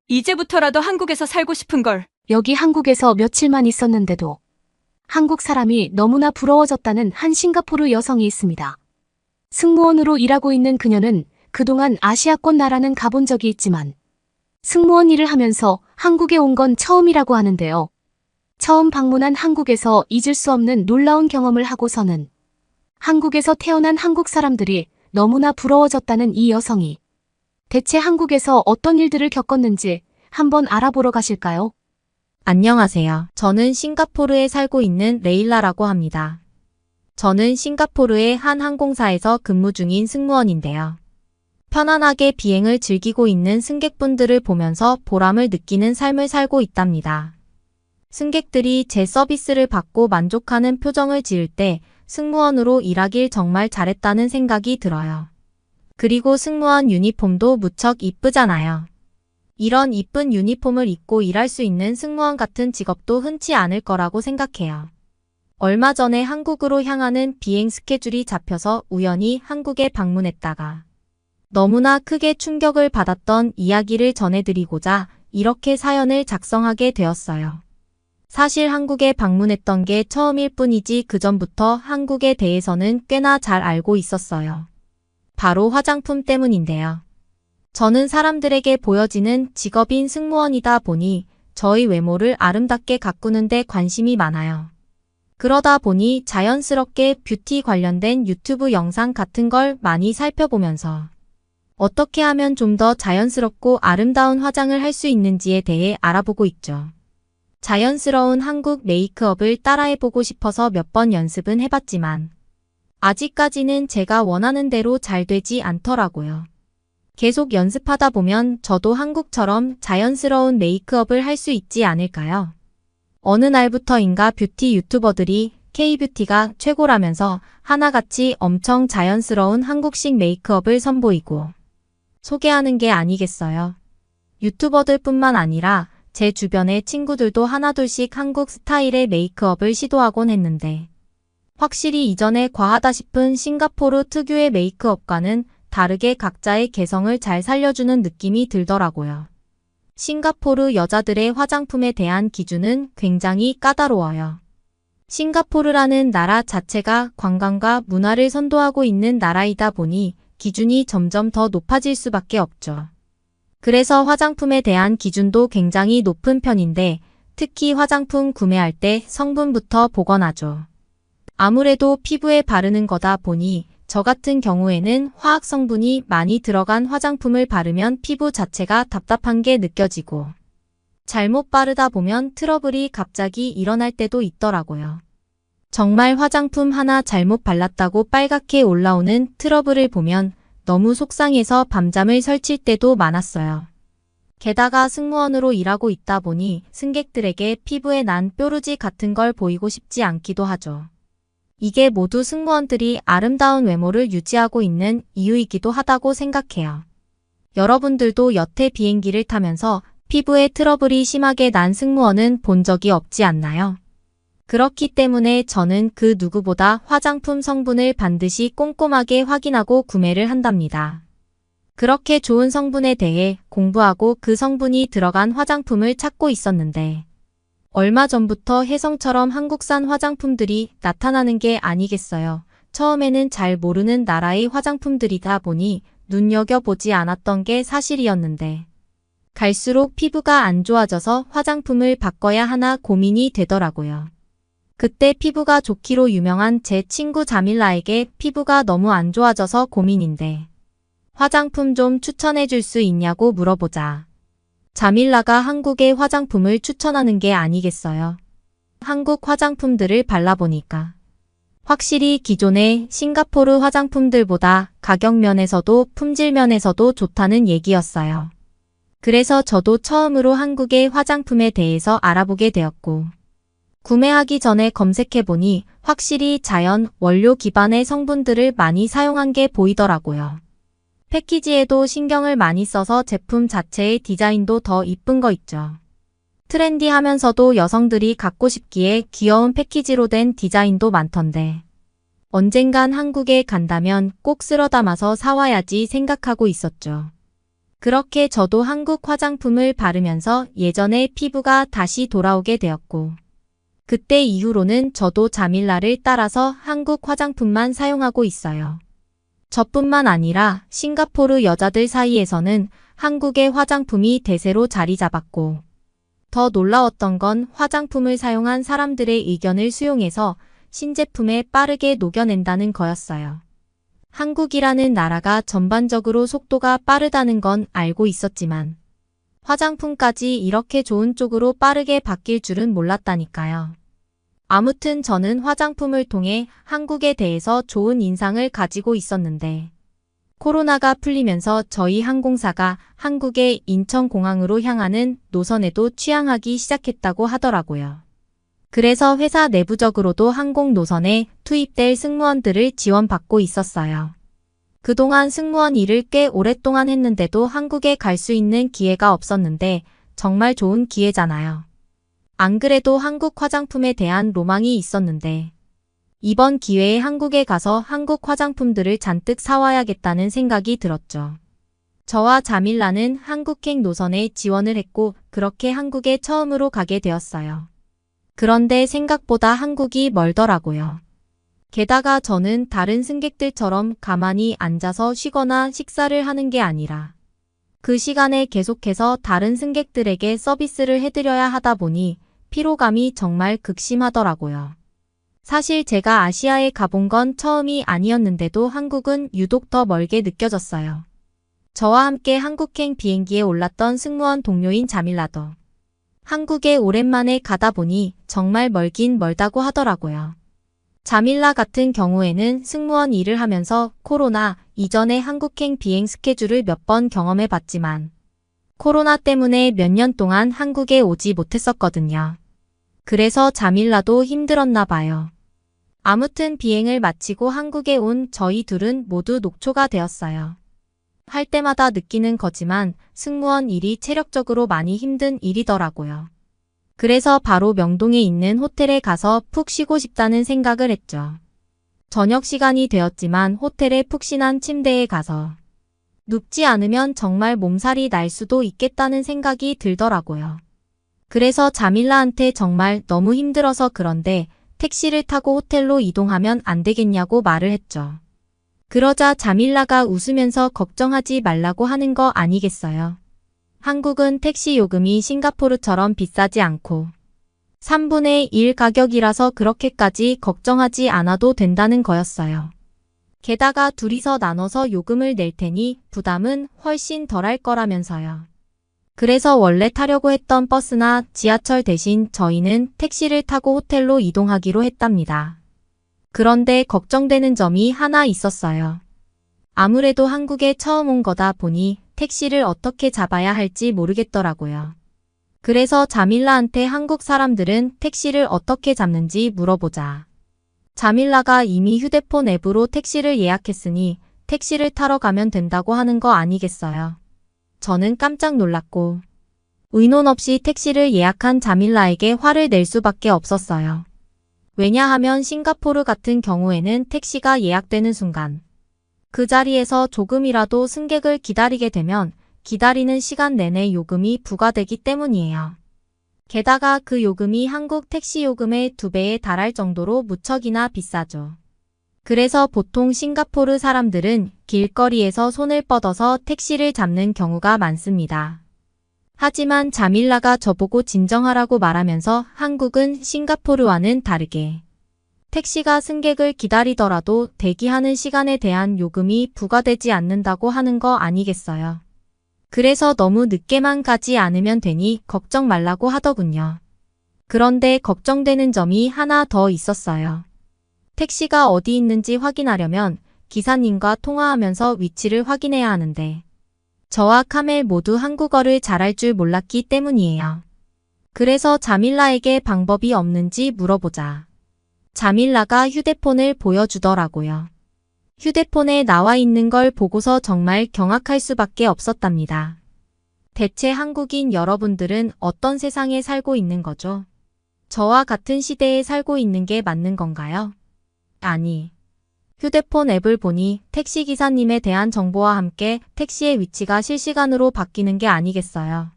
S4: 이제부터라도 한국에서 살고 싶은 걸.
S1: 여기 한국에서 며칠만 있었는데도 한국 사람이 너무나 부러워졌다는 한 싱가포르 여성이 있습니다. 승무원으로 일하고 있는 그녀는 그동안 아시아권 나라는 가본 적이 있지만 승무원 일을 하면서 한국에 온 건 처음이라고 하는데요. 처음 방문한 한국에서 잊을 수 없는 놀라운 경험을 하고서는 한국에서 태어난 한국 사람들이 너무나 부러워졌다는 이 여성이 대체 한국에서 어떤 일들을 겪었는지 한번 알아보러 가실까요?
S2: 안녕하세요. 저는 싱가포르에 살고 있는 레일라라고 합니다. 저는 싱가포르의 한 항공사에서 근무 중인 승무원인데요. 편안하게 비행을 즐기고 있는 승객분들을 보면서 보람을 느끼는 삶을 살고 있답니다. 승객들이 제 서비스를 받고 만족하는 표정을 지을 때 승무원으로 일하길 정말 잘했다는 생각이 들어요. 그리고 승무원 유니폼도 무척 이쁘잖아요. 이런 이쁜 유니폼을 입고 일할 수 있는 승무원 같은 직업도 흔치 않을 거라고 생각해요. 얼마 전에 한국으로 향하는 비행 스케줄이 잡혀서 우연히 한국에 방문했다가 너무나 크게 충격을 받았던 이야기를 전해드리고자 이렇게 사연을 작성하게 되었어요. 사실 한국에 방문했던 게 처음일 뿐이지 그전부터 한국에 대해서는 꽤나 잘 알고 있었어요. 바로 화장품 때문인데요. 저는 사람들에게 보여지는 직업인 승무원이다 보니 저의 외모를 아름답게 가꾸는 데 관심이 많아요. 그러다 보니 자연스럽게 뷰티 관련된 유튜브 영상 같은 걸 많이 살펴보면서 어떻게 하면 좀 더 자연스럽고 아름다운 화장을 할 수 있는지에 대해 알아보고 있죠. 자연스러운 한국 메이크업을 따라해보고 싶어서 몇 번 연습은 해봤지만 아직까지는 제가 원하는 대로 잘 되지 않더라고요. 계속 연습하다 보면 저도 한국처럼 자연스러운 메이크업을 할 수 있지 않을까요? 어느 날부터인가 뷰티 유튜버들이 K-뷰티가 최고라면서 하나같이 엄청 자연스러운 한국식 메이크업을 선보이고 소개하는 게 아니겠어요. 유튜버들뿐만 아니라 제 주변의 친구들도 하나둘씩 한국 스타일의 메이크업을 시도하곤 했는데 확실히 이전에 과하다 싶은 싱가포르 특유의 메이크업과는 다르게 각자의 개성을 잘 살려주는 느낌이 들더라고요. 싱가포르 여자들의 화장품에 대한 기준은 굉장히 까다로워요. 싱가포르라는 나라 자체가 관광과 문화를 선도하고 있는 나라이다 보니 기준이 점점 더 높아질 수밖에 없죠. 그래서 화장품에 대한 기준도 굉장히 높은 편인데 특히 화장품 구매할 때 성분부터 보관하죠. 아무래도 피부에 바르는 거다 보니 저 같은 경우에는 화학 성분이 많이 들어간 화장품을 바르면 피부 자체가 답답한 게 느껴지고 잘못 바르다 보면 트러블이 갑자기 일어날 때도 있더라고요. 정말 화장품 하나 잘못 발랐다고 빨갛게 올라오는 트러블을 보면 너무 속상해서 밤잠을 설칠 때도 많았어요. 게다가 승무원으로 일하고 있다 보니 승객들에게 피부에 난 뾰루지 같은 걸 보이고 싶지 않기도 하죠. 이게 모두 승무원들이 아름다운 외모를 유지하고 있는 이유이기도 하다고 생각해요. 여러분들도 여태 비행기를 타면서 피부에 트러블이 심하게 난 승무원은 본 적이 없지 않나요? 그렇기 때문에 저는 그 누구보다 화장품 성분을 반드시 꼼꼼하게 확인하고 구매를 한답니다. 그렇게 좋은 성분에 대해 공부하고 그 성분이 들어간 화장품을 찾고 있었는데 얼마 전부터 혜성처럼 한국산 화장품들이 나타나는 게 아니겠어요. 처음에는 잘 모르는 나라의 화장품들이다 보니 눈여겨보지 않았던 게 사실이었는데 갈수록 피부가 안 좋아져서 화장품을 바꿔야 하나 고민이 되더라고요. 그때 피부가 좋기로 유명한 제 친구 자밀라에게 피부가 너무 안 좋아져서 고민인데 화장품 좀 추천해 줄 수 있냐고 물어보자. 자밀라가 한국의 화장품을 추천하는 게 아니겠어요. 한국 화장품들을 발라보니까 확실히 기존의 싱가포르 화장품들보다 가격 면에서도 품질 면에서도 좋다는 얘기였어요. 그래서 저도 처음으로 한국의 화장품에 대해서 알아보게 되었고 구매하기 전에 검색해보니 확실히 자연 원료 기반의 성분들을 많이 사용한 게 보이더라고요. 패키지에도 신경을 많이 써서 제품 자체의 디자인도 더 이쁜 거 있죠. 트렌디하면서도 여성들이 갖고 싶기에 귀여운 패키지로 된 디자인도 많던데 언젠간 한국에 간다면 꼭 쓸어 담아서 사와야지 생각하고 있었죠. 그렇게 저도 한국 화장품을 바르면서 예전의 피부가 다시 돌아오게 되었고 그때 이후로는 저도 자밀라를 따라서 한국 화장품만 사용하고 있어요. 저뿐만 아니라 싱가포르 여자들 사이에서는 한국의 화장품이 대세로 자리 잡았고 더 놀라웠던 건 화장품을 사용한 사람들의 의견을 수용해서 신제품에 빠르게 녹여낸다는 거였어요. 한국이라는 나라가 전반적으로 속도가 빠르다는 건 알고 있었지만 화장품까지 이렇게 좋은 쪽으로 빠르게 바뀔 줄은 몰랐다니까요. 아무튼 저는 화장품을 통해 한국에 대해서 좋은 인상을 가지고 있었는데 코로나가 풀리면서 저희 항공사가 한국의 인천공항으로 향하는 노선에도 취항하기 시작했다고 하더라고요. 그래서 회사 내부적으로도 항공 노선에 투입될 승무원들을 지원받고 있었어요. 그동안 승무원 일을 꽤 오랫동안 했는데도 한국에 갈 수 있는 기회가 없었는데 정말 좋은 기회잖아요. 안 그래도 한국 화장품에 대한 로망이 있었는데 이번 기회에 한국에 가서 한국 화장품들을 잔뜩 사와야겠다는 생각이 들었죠. 저와 자밀라는 한국행 노선에 지원을 했고 그렇게 한국에 처음으로 가게 되었어요. 그런데 생각보다 한국이 멀더라고요. 게다가 저는 다른 승객들처럼 가만히 앉아서 쉬거나 식사를 하는 게 아니라 그 시간에 계속해서 다른 승객들에게 서비스를 해드려야 하다 보니 피로감이 정말 극심하더라고요. 사실 제가 아시아에 가본 건 처음이 아니었는데도 한국은 유독 더 멀게 느껴졌어요. 저와 함께 한국행 비행기에 올랐던 승무원 동료인 자밀라도 한국에 오랜만에 가다 보니 정말 멀긴 멀다고 하더라고요. 자밀라 같은 경우에는 승무원 일을 하면서 코로나 이전에 한국행 비행 스케줄을 몇 번 경험해 봤지만 코로나 때문에 몇 년 동안 한국에 오지 못했었거든요. 그래서 자밀라도 힘들었나 봐요. 아무튼 비행을 마치고 한국에 온 저희 둘은 모두 녹초가 되었어요. 할 때마다 느끼는 거지만 승무원 일이 체력적으로 많이 힘든 일이더라고요. 그래서 바로 명동에 있는 호텔에 가서 푹 쉬고 싶다는 생각을 했죠. 저녁 시간이 되었지만 호텔의 푹신한 침대에 가서 눕지 않으면 정말 몸살이 날 수도 있겠다는 생각이 들더라고요. 그래서 자밀라한테 정말 너무 힘들어서 그런데 택시를 타고 호텔로 이동하면 안 되겠냐고 말을 했죠. 그러자 자밀라가 웃으면서 걱정하지 말라고 하는 거 아니겠어요. 한국은 택시 요금이 싱가포르처럼 비싸지 않고 3분의 1 가격이라서 그렇게까지 걱정하지 않아도 된다는 거였어요. 게다가 둘이서 나눠서 요금을 낼 테니 부담은 훨씬 덜할 거라면서요. 그래서 원래 타려고 했던 버스나 지하철 대신 저희는 택시를 타고 호텔로 이동하기로 했답니다. 그런데 걱정되는 점이 하나 있었어요. 아무래도 한국에 처음 온 거다 보니 택시를 어떻게 잡아야 할지 모르겠더라고요. 그래서 자밀라한테 한국 사람들은 택시를 어떻게 잡는지 물어보자. 자밀라가 이미 휴대폰 앱으로 택시를 예약했으니 택시를 타러 가면 된다고 하는 거 아니겠어요. 저는 깜짝 놀랐고 의논 없이 택시를 예약한 자밀라에게 화를 낼 수밖에 없었어요. 왜냐하면 싱가포르 같은 경우에는 택시가 예약되는 순간 그 자리에서 조금이라도 승객을 기다리게 되면 기다리는 시간 내내 요금이 부과되기 때문이에요. 게다가 그 요금이 한국 택시 요금의 2배에 달할 정도로 무척이나 비싸죠. 그래서 보통 싱가포르 사람들은 길거리에서 손을 뻗어서 택시를 잡는 경우가 많습니다. 하지만 자밀라가 저보고 진정하라고 말하면서 한국은 싱가포르와는 다르게 택시가 승객을 기다리더라도 대기하는 시간에 대한 요금이 부과되지 않는다고 하는 거 아니겠어요. 그래서 너무 늦게만 가지 않으면 되니 걱정 말라고 하더군요. 그런데 걱정되는 점이 하나 더 있었어요. 택시가 어디 있는지 확인하려면 기사님과 통화하면서 위치를 확인해야 하는데 저와 카멜 모두 한국어를 잘할 줄 몰랐기 때문이에요. 그래서 자밀라에게 방법이 없는지 물어보자. 자밀라가 휴대폰을 보여주더라고요. 휴대폰에 나와 있는 걸 보고서 정말 경악할 수밖에 없었답니다. 대체 한국인 여러분들은 어떤 세상에 살고 있는 거죠? 저와 같은 시대에 살고 있는 게 맞는 건가요? 아니. 휴대폰 앱을 보니 택시기사님에 대한 정보와 함께 택시의 위치가 실시간으로 바뀌는 게 아니겠어요.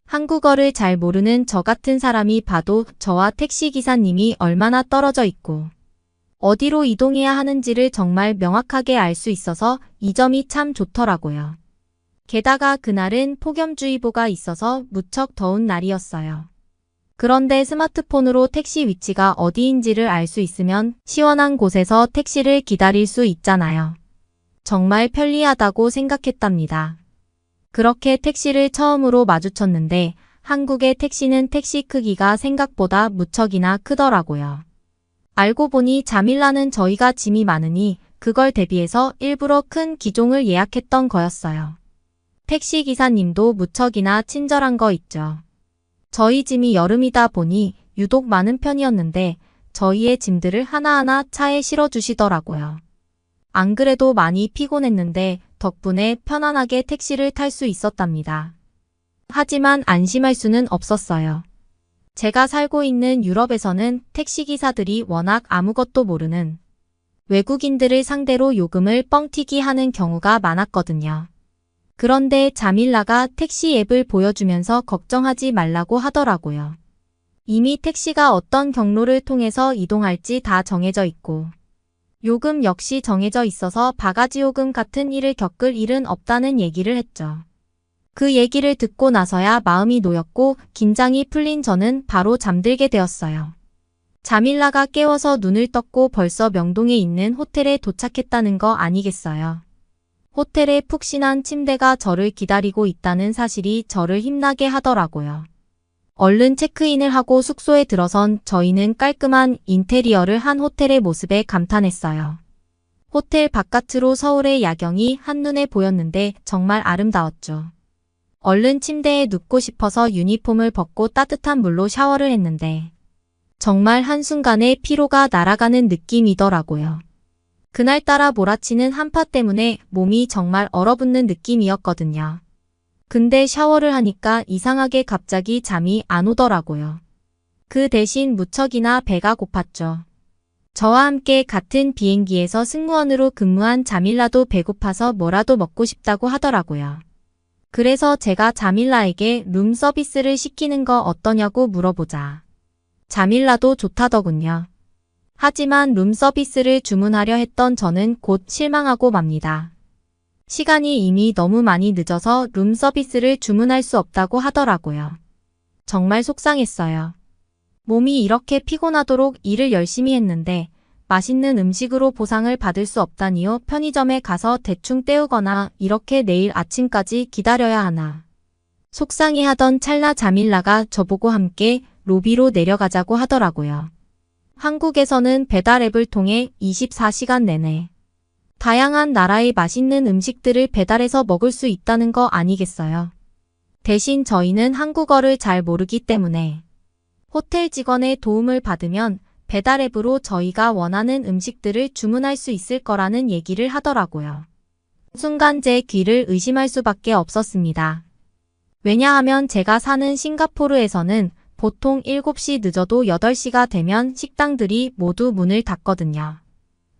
S2: 한국어를 잘 모르는 저 같은 사람이 봐도 저와 택시기사님이 얼마나 떨어져 있고 어디로 이동해야 하는지를 정말 명확하게 알 수 있어서 이 점이 참 좋더라고요. 게다가 그날은 폭염주의보가 있어서 무척 더운 날이었어요. 그런데 스마트폰으로 택시 위치가 어디인지를 알 수 있으면 시원한 곳에서 택시를 기다릴 수 있잖아요. 정말 편리하다고 생각했답니다. 그렇게 택시를 처음으로 마주쳤는데 한국의 택시는 택시 크기가 생각보다 무척이나 크더라고요. 알고 보니 자밀라는 저희가 짐이 많으니 그걸 대비해서 일부러 큰 기종을 예약했던 거였어요. 택시 기사님도 무척이나 친절한 거 있죠. 저희 짐이 여름이다 보니 유독 많은 편이었는데 저희의 짐들을 하나하나 차에 실어주시더라고요. 안 그래도 많이 피곤했는데 덕분에 편안하게 택시를 탈 수 있었답니다. 하지만 안심할 수는 없었어요. 제가 살고 있는 유럽에서는 택시기사들이 워낙 아무것도 모르는 외국인들을 상대로 요금을 뻥튀기 하는 경우가 많았거든요. 그런데 자밀라가 택시 앱을 보여주면서 걱정하지 말라고 하더라고요. 이미 택시가 어떤 경로를 통해서 이동할지 다 정해져 있고 요금 역시 정해져 있어서 바가지 요금 같은 일을 겪을 일은 없다는 얘기를 했죠. 그 얘기를 듣고 나서야 마음이 놓였고 긴장이 풀린 저는 바로 잠들게 되었어요. 자밀라가 깨워서 눈을 떴고 벌써 명동에 있는 호텔에 도착했다는 거 아니겠어요. 호텔에 푹신한 침대가 저를 기다리고 있다는 사실이 저를 힘나게 하더라고요. 얼른 체크인을 하고 숙소에 들어선 저희는 깔끔한 인테리어를 한 호텔의 모습에 감탄했어요. 호텔 바깥으로 서울의 야경이 한눈에 보였는데 정말 아름다웠죠. 얼른 침대에 눕고 싶어서 유니폼을 벗고 따뜻한 물로 샤워를 했는데 정말 한순간에 피로가 날아가는 느낌이더라고요. 그날따라 몰아치는 한파 때문에 몸이 정말 얼어붙는 느낌이었거든요. 근데 샤워를 하니까 이상하게 갑자기 잠이 안 오더라고요. 그 대신 무척이나 배가 고팠죠. 저와 함께 같은 비행기에서 승무원으로 근무한 자밀라도 배고파서 뭐라도 먹고 싶다고 하더라고요. 그래서 제가 자밀라에게 룸 서비스를 시키는 거 어떠냐고 물어보자. 자밀라도 좋다더군요. 하지만 룸 서비스를 주문하려 했던 저는 곧 실망하고 맙니다. 시간이 이미 너무 많이 늦어서 룸 서비스를 주문할 수 없다고 하더라고요. 정말 속상했어요. 몸이 이렇게 피곤하도록 일을 열심히 했는데 맛있는 음식으로 보상을 받을 수 없다니요. 편의점에 가서 대충 때우거나 이렇게 내일 아침까지 기다려야 하나. 속상해하던 찰나 자밀라가 저보고 함께 로비로 내려가자고 하더라고요. 한국에서는 배달 앱을 통해 24시간 내내 다양한 나라의 맛있는 음식들을 배달해서 먹을 수 있다는 거 아니겠어요? 대신 저희는 한국어를 잘 모르기 때문에 호텔 직원의 도움을 받으면 배달 앱으로 저희가 원하는 음식들을 주문할 수 있을 거라는 얘기를 하더라고요. 순간 제 귀를 의심할 수밖에 없었습니다. 왜냐하면 제가 사는 싱가포르에서는 보통 7시 늦어도 8시가 되면 식당들이 모두 문을 닫거든요.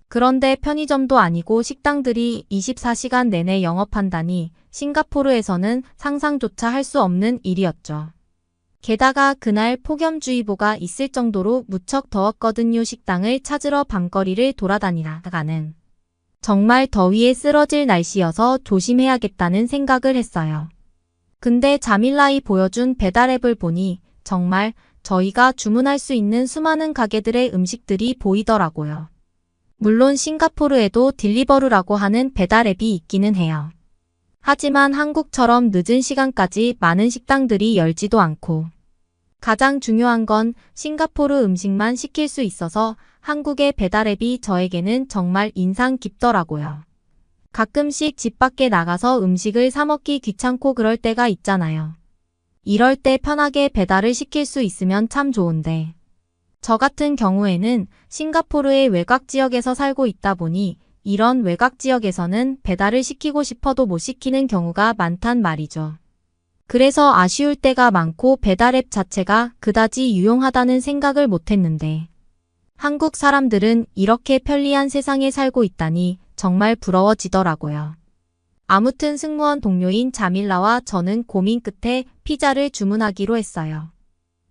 S2: 그런데 편의점도 아니고 식당들이 24시간 내내 영업한다니 싱가포르에서는 상상조차 할 수 없는 일이었죠. 게다가 그날 폭염주의보가 있을 정도로 무척 더웠거든요. 식당을 찾으러 밤거리를 돌아다니다가는 정말 더위에 쓰러질 날씨여서 조심해야겠다는 생각을 했어요. 근데 자밀라이 보여준 배달앱을 보니 정말 저희가 주문할 수 있는 수많은 가게들의 음식들이 보이더라고요. 물론 싱가포르에도 딜리버루라고 하는 배달앱이 있기는 해요. 하지만 한국처럼 늦은 시간까지 많은 식당들이 열지도 않고 가장 중요한 건 싱가포르 음식만 시킬 수 있어서 한국의 배달앱이 저에게는 정말 인상 깊더라고요. 가끔씩 집 밖에 나가서 음식을 사 먹기 귀찮고 그럴 때가 있잖아요. 이럴 때 편하게 배달을 시킬 수 있으면 참 좋은데 저 같은 경우에는 싱가포르의 외곽 지역에서 살고 있다 보니 이런 외곽 지역에서는 배달을 시키고 싶어도 못 시키는 경우가 많단 말이죠. 그래서 아쉬울 때가 많고 배달앱 자체가 그다지 유용하다는 생각을 못했는데 한국 사람들은 이렇게 편리한 세상에 살고 있다니 정말 부러워지더라고요. 아무튼 승무원 동료인 자밀라와 저는 고민 끝에 피자를 주문하기로 했어요.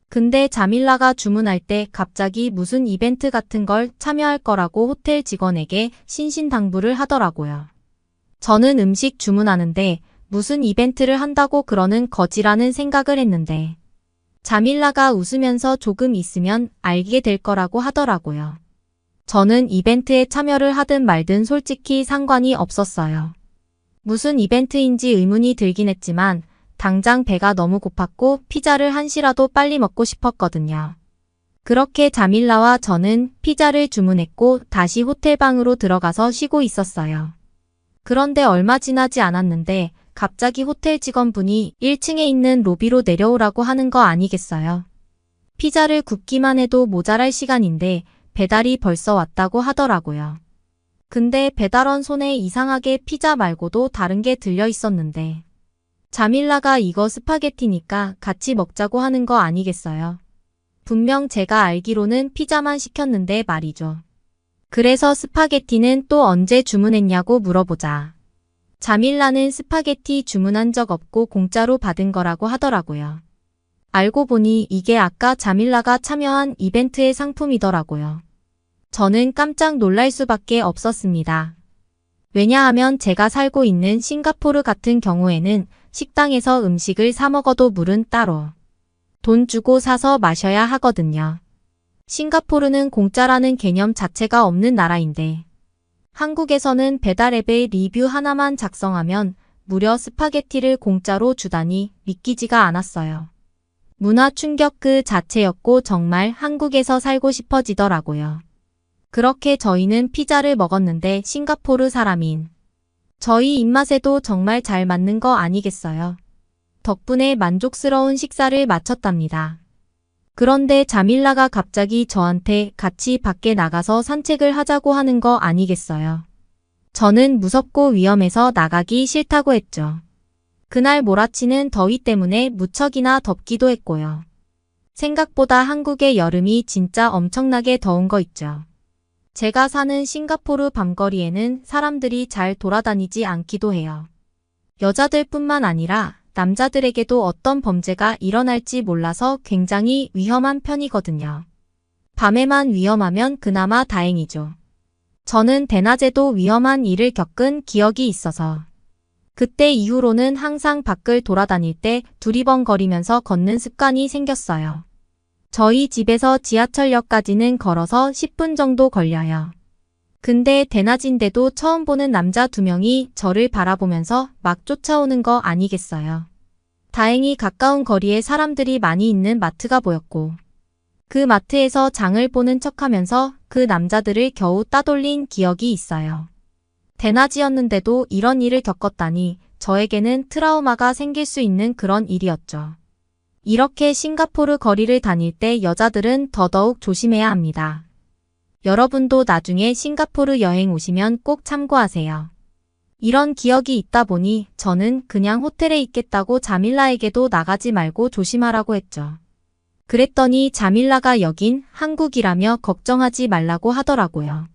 S2: 근데 자밀라가 주문할 때 갑자기 무슨 이벤트 같은 걸 참여할 거라고 호텔 직원에게 신신당부를 하더라고요. 저는 음식 주문하는데 무슨 이벤트를 한다고 그러는 거지라는 생각을 했는데 자밀라가 웃으면서 조금 있으면 알게 될 거라고 하더라고요. 저는 이벤트에 참여를 하든 말든 솔직히 상관이 없었어요. 무슨 이벤트인지 의문이 들긴 했지만 당장 배가 너무 고팠고 피자를 한시라도 빨리 먹고 싶었거든요. 그렇게 자밀라와 저는 피자를 주문했고 다시 호텔방으로 들어가서 쉬고 있었어요. 그런데 얼마 지나지 않았는데 갑자기 호텔 직원분이 1층에 있는 로비로 내려오라고 하는 거 아니겠어요? 피자를 굽기만 해도 모자랄 시간인데 배달이 벌써 왔다고 하더라고요. 근데 배달원 손에 이상하게 피자 말고도 다른 게 들려 있었는데 자밀라가 이거 스파게티니까 같이 먹자고 하는 거 아니겠어요? 분명 제가 알기로는 피자만 시켰는데 말이죠. 그래서 스파게티는 또 언제 주문했냐고 물어보자. 자밀라는 스파게티 주문한 적 없고 공짜로 받은 거라고 하더라고요. 알고 보니 이게 아까 자밀라가 참여한 이벤트의 상품이더라고요. 저는 깜짝 놀랄 수밖에 없었습니다. 왜냐하면 제가 살고 있는 싱가포르 같은 경우에는 식당에서 음식을 사 먹어도 물은 따로 돈 주고 사서 마셔야 하거든요. 싱가포르는 공짜라는 개념 자체가 없는 나라인데 한국에서는 배달앱의 리뷰 하나만 작성하면 무려 스파게티를 공짜로 주다니 믿기지가 않았어요. 문화 충격 그 자체였고 정말 한국에서 살고 싶어지더라고요. 그렇게 저희는 피자를 먹었는데 싱가포르 사람인 저희 입맛에도 정말 잘 맞는 거 아니겠어요? 덕분에 만족스러운 식사를 마쳤답니다. 그런데 자밀라가 갑자기 저한테 같이 밖에 나가서 산책을 하자고 하는 거 아니겠어요? 저는 무섭고 위험해서 나가기 싫다고 했죠. 그날 몰아치는 더위 때문에 무척이나 덥기도 했고요. 생각보다 한국의 여름이 진짜 엄청나게 더운 거 있죠. 제가 사는 싱가포르 밤거리에는 사람들이 잘 돌아다니지 않기도 해요. 여자들뿐만 아니라 남자들에게도 어떤 범죄가 일어날지 몰라서 굉장히 위험한 편이거든요. 밤에만 위험하면 그나마 다행이죠. 저는 대낮에도 위험한 일을 겪은 기억이 있어서 그때 이후로는 항상 밖을 돌아다닐 때 두리번거리면서 걷는 습관이 생겼어요. 저희 집에서 지하철역까지는 걸어서 10분 정도 걸려요. 근데 대낮인데도 처음 보는 남자 2명이 저를 바라보면서 막 쫓아오는 거 아니겠어요. 다행히 가까운 거리에 사람들이 많이 있는 마트가 보였고 그 마트에서 장을 보는 척하면서 그 남자들을 겨우 따돌린 기억이 있어요. 대낮이었는데도 이런 일을 겪었다니 저에게는 트라우마가 생길 수 있는 그런 일이었죠. 이렇게 싱가포르 거리를 다닐 때 여자들은 더더욱 조심해야 합니다. 여러분도 나중에 싱가포르 여행 오시면 꼭 참고하세요. 이런 기억이 있다 보니 저는 그냥 호텔에 있겠다고 자밀라에게도 나가지 말고 조심하라고 했죠. 그랬더니 자밀라가 여긴 한국이라며 걱정하지 말라고 하더라고요.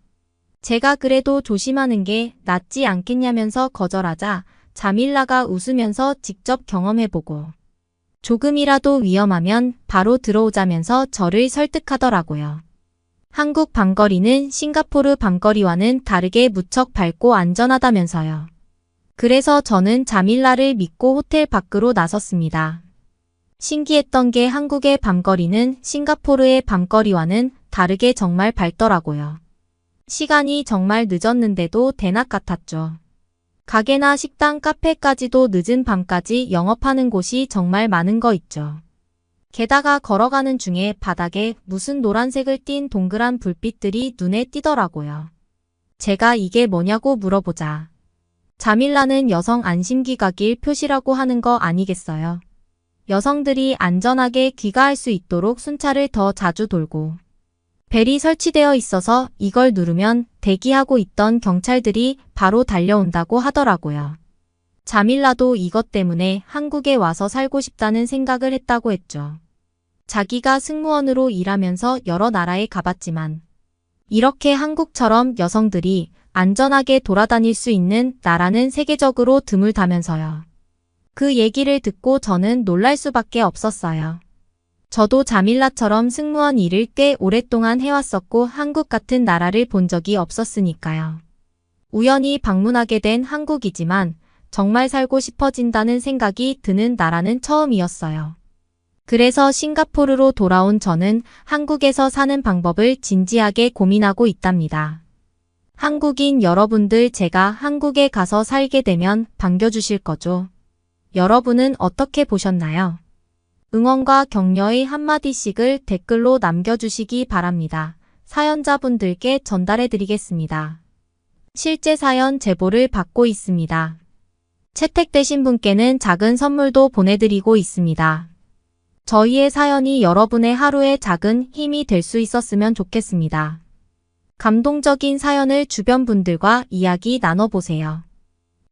S2: 제가 그래도 조심하는 게 낫지 않겠냐면서 거절하자 자밀라가 웃으면서 직접 경험해보고 조금이라도 위험하면 바로 들어오자면서 저를 설득하더라고요. 한국 밤거리는 싱가포르 밤거리와는 다르게 무척 밝고 안전하다면서요. 그래서 저는 자밀라를 믿고 호텔 밖으로 나섰습니다. 신기했던 게 한국의 밤거리는 싱가포르의 밤거리와는 다르게 정말 밝더라고요. 시간이 정말 늦었는데도 대낮 같았죠. 가게나 식당, 카페까지도 늦은 밤까지 영업하는 곳이 정말 많은 거 있죠. 게다가 걸어가는 중에 바닥에 무슨 노란색을 띤 동그란 불빛들이 눈에 띄더라고요. 제가 이게 뭐냐고 물어보자. 자밀라는 여성 안심귀가길 표시라고 하는 거 아니겠어요? 여성들이 안전하게 귀가할 수 있도록 순찰을 더 자주 돌고 벨이 설치되어 있어서 이걸 누르면 대기하고 있던 경찰들이 바로 달려온다고 하더라고요. 자밀라도 이것 때문에 한국에 와서 살고 싶다는 생각을 했다고 했죠. 자기가 승무원으로 일하면서 여러 나라에 가봤지만 이렇게 한국처럼 여성들이 안전하게 돌아다닐 수 있는 나라는 세계적으로 드물다면서요. 그 얘기를 듣고 저는 놀랄 수밖에 없었어요. 저도 자밀라처럼 승무원 일을 꽤 오랫동안 해왔었고 한국 같은 나라를 본 적이 없었으니까요. 우연히 방문하게 된 한국이지만 정말 살고 싶어진다는 생각이 드는 나라는 처음이었어요. 그래서 싱가포르로 돌아온 저는 한국에서 사는 방법을 진지하게 고민하고 있답니다. 한국인 여러분들, 제가 한국에 가서 살게 되면 반겨주실 거죠? 여러분은 어떻게 보셨나요? 응원과 격려의 한마디씩을 댓글로 남겨주시기 바랍니다. 사연자분들께 전달해드리겠습니다. 실제 사연 제보를 받고 있습니다. 채택되신 분께는 작은 선물도 보내드리고 있습니다. 저희의 사연이 여러분의 하루에 작은 힘이 될 수 있었으면 좋겠습니다. 감동적인 사연을 주변 분들과 이야기 나눠보세요.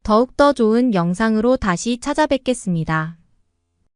S2: 더욱더 좋은 영상으로 다시 찾아뵙겠습니다.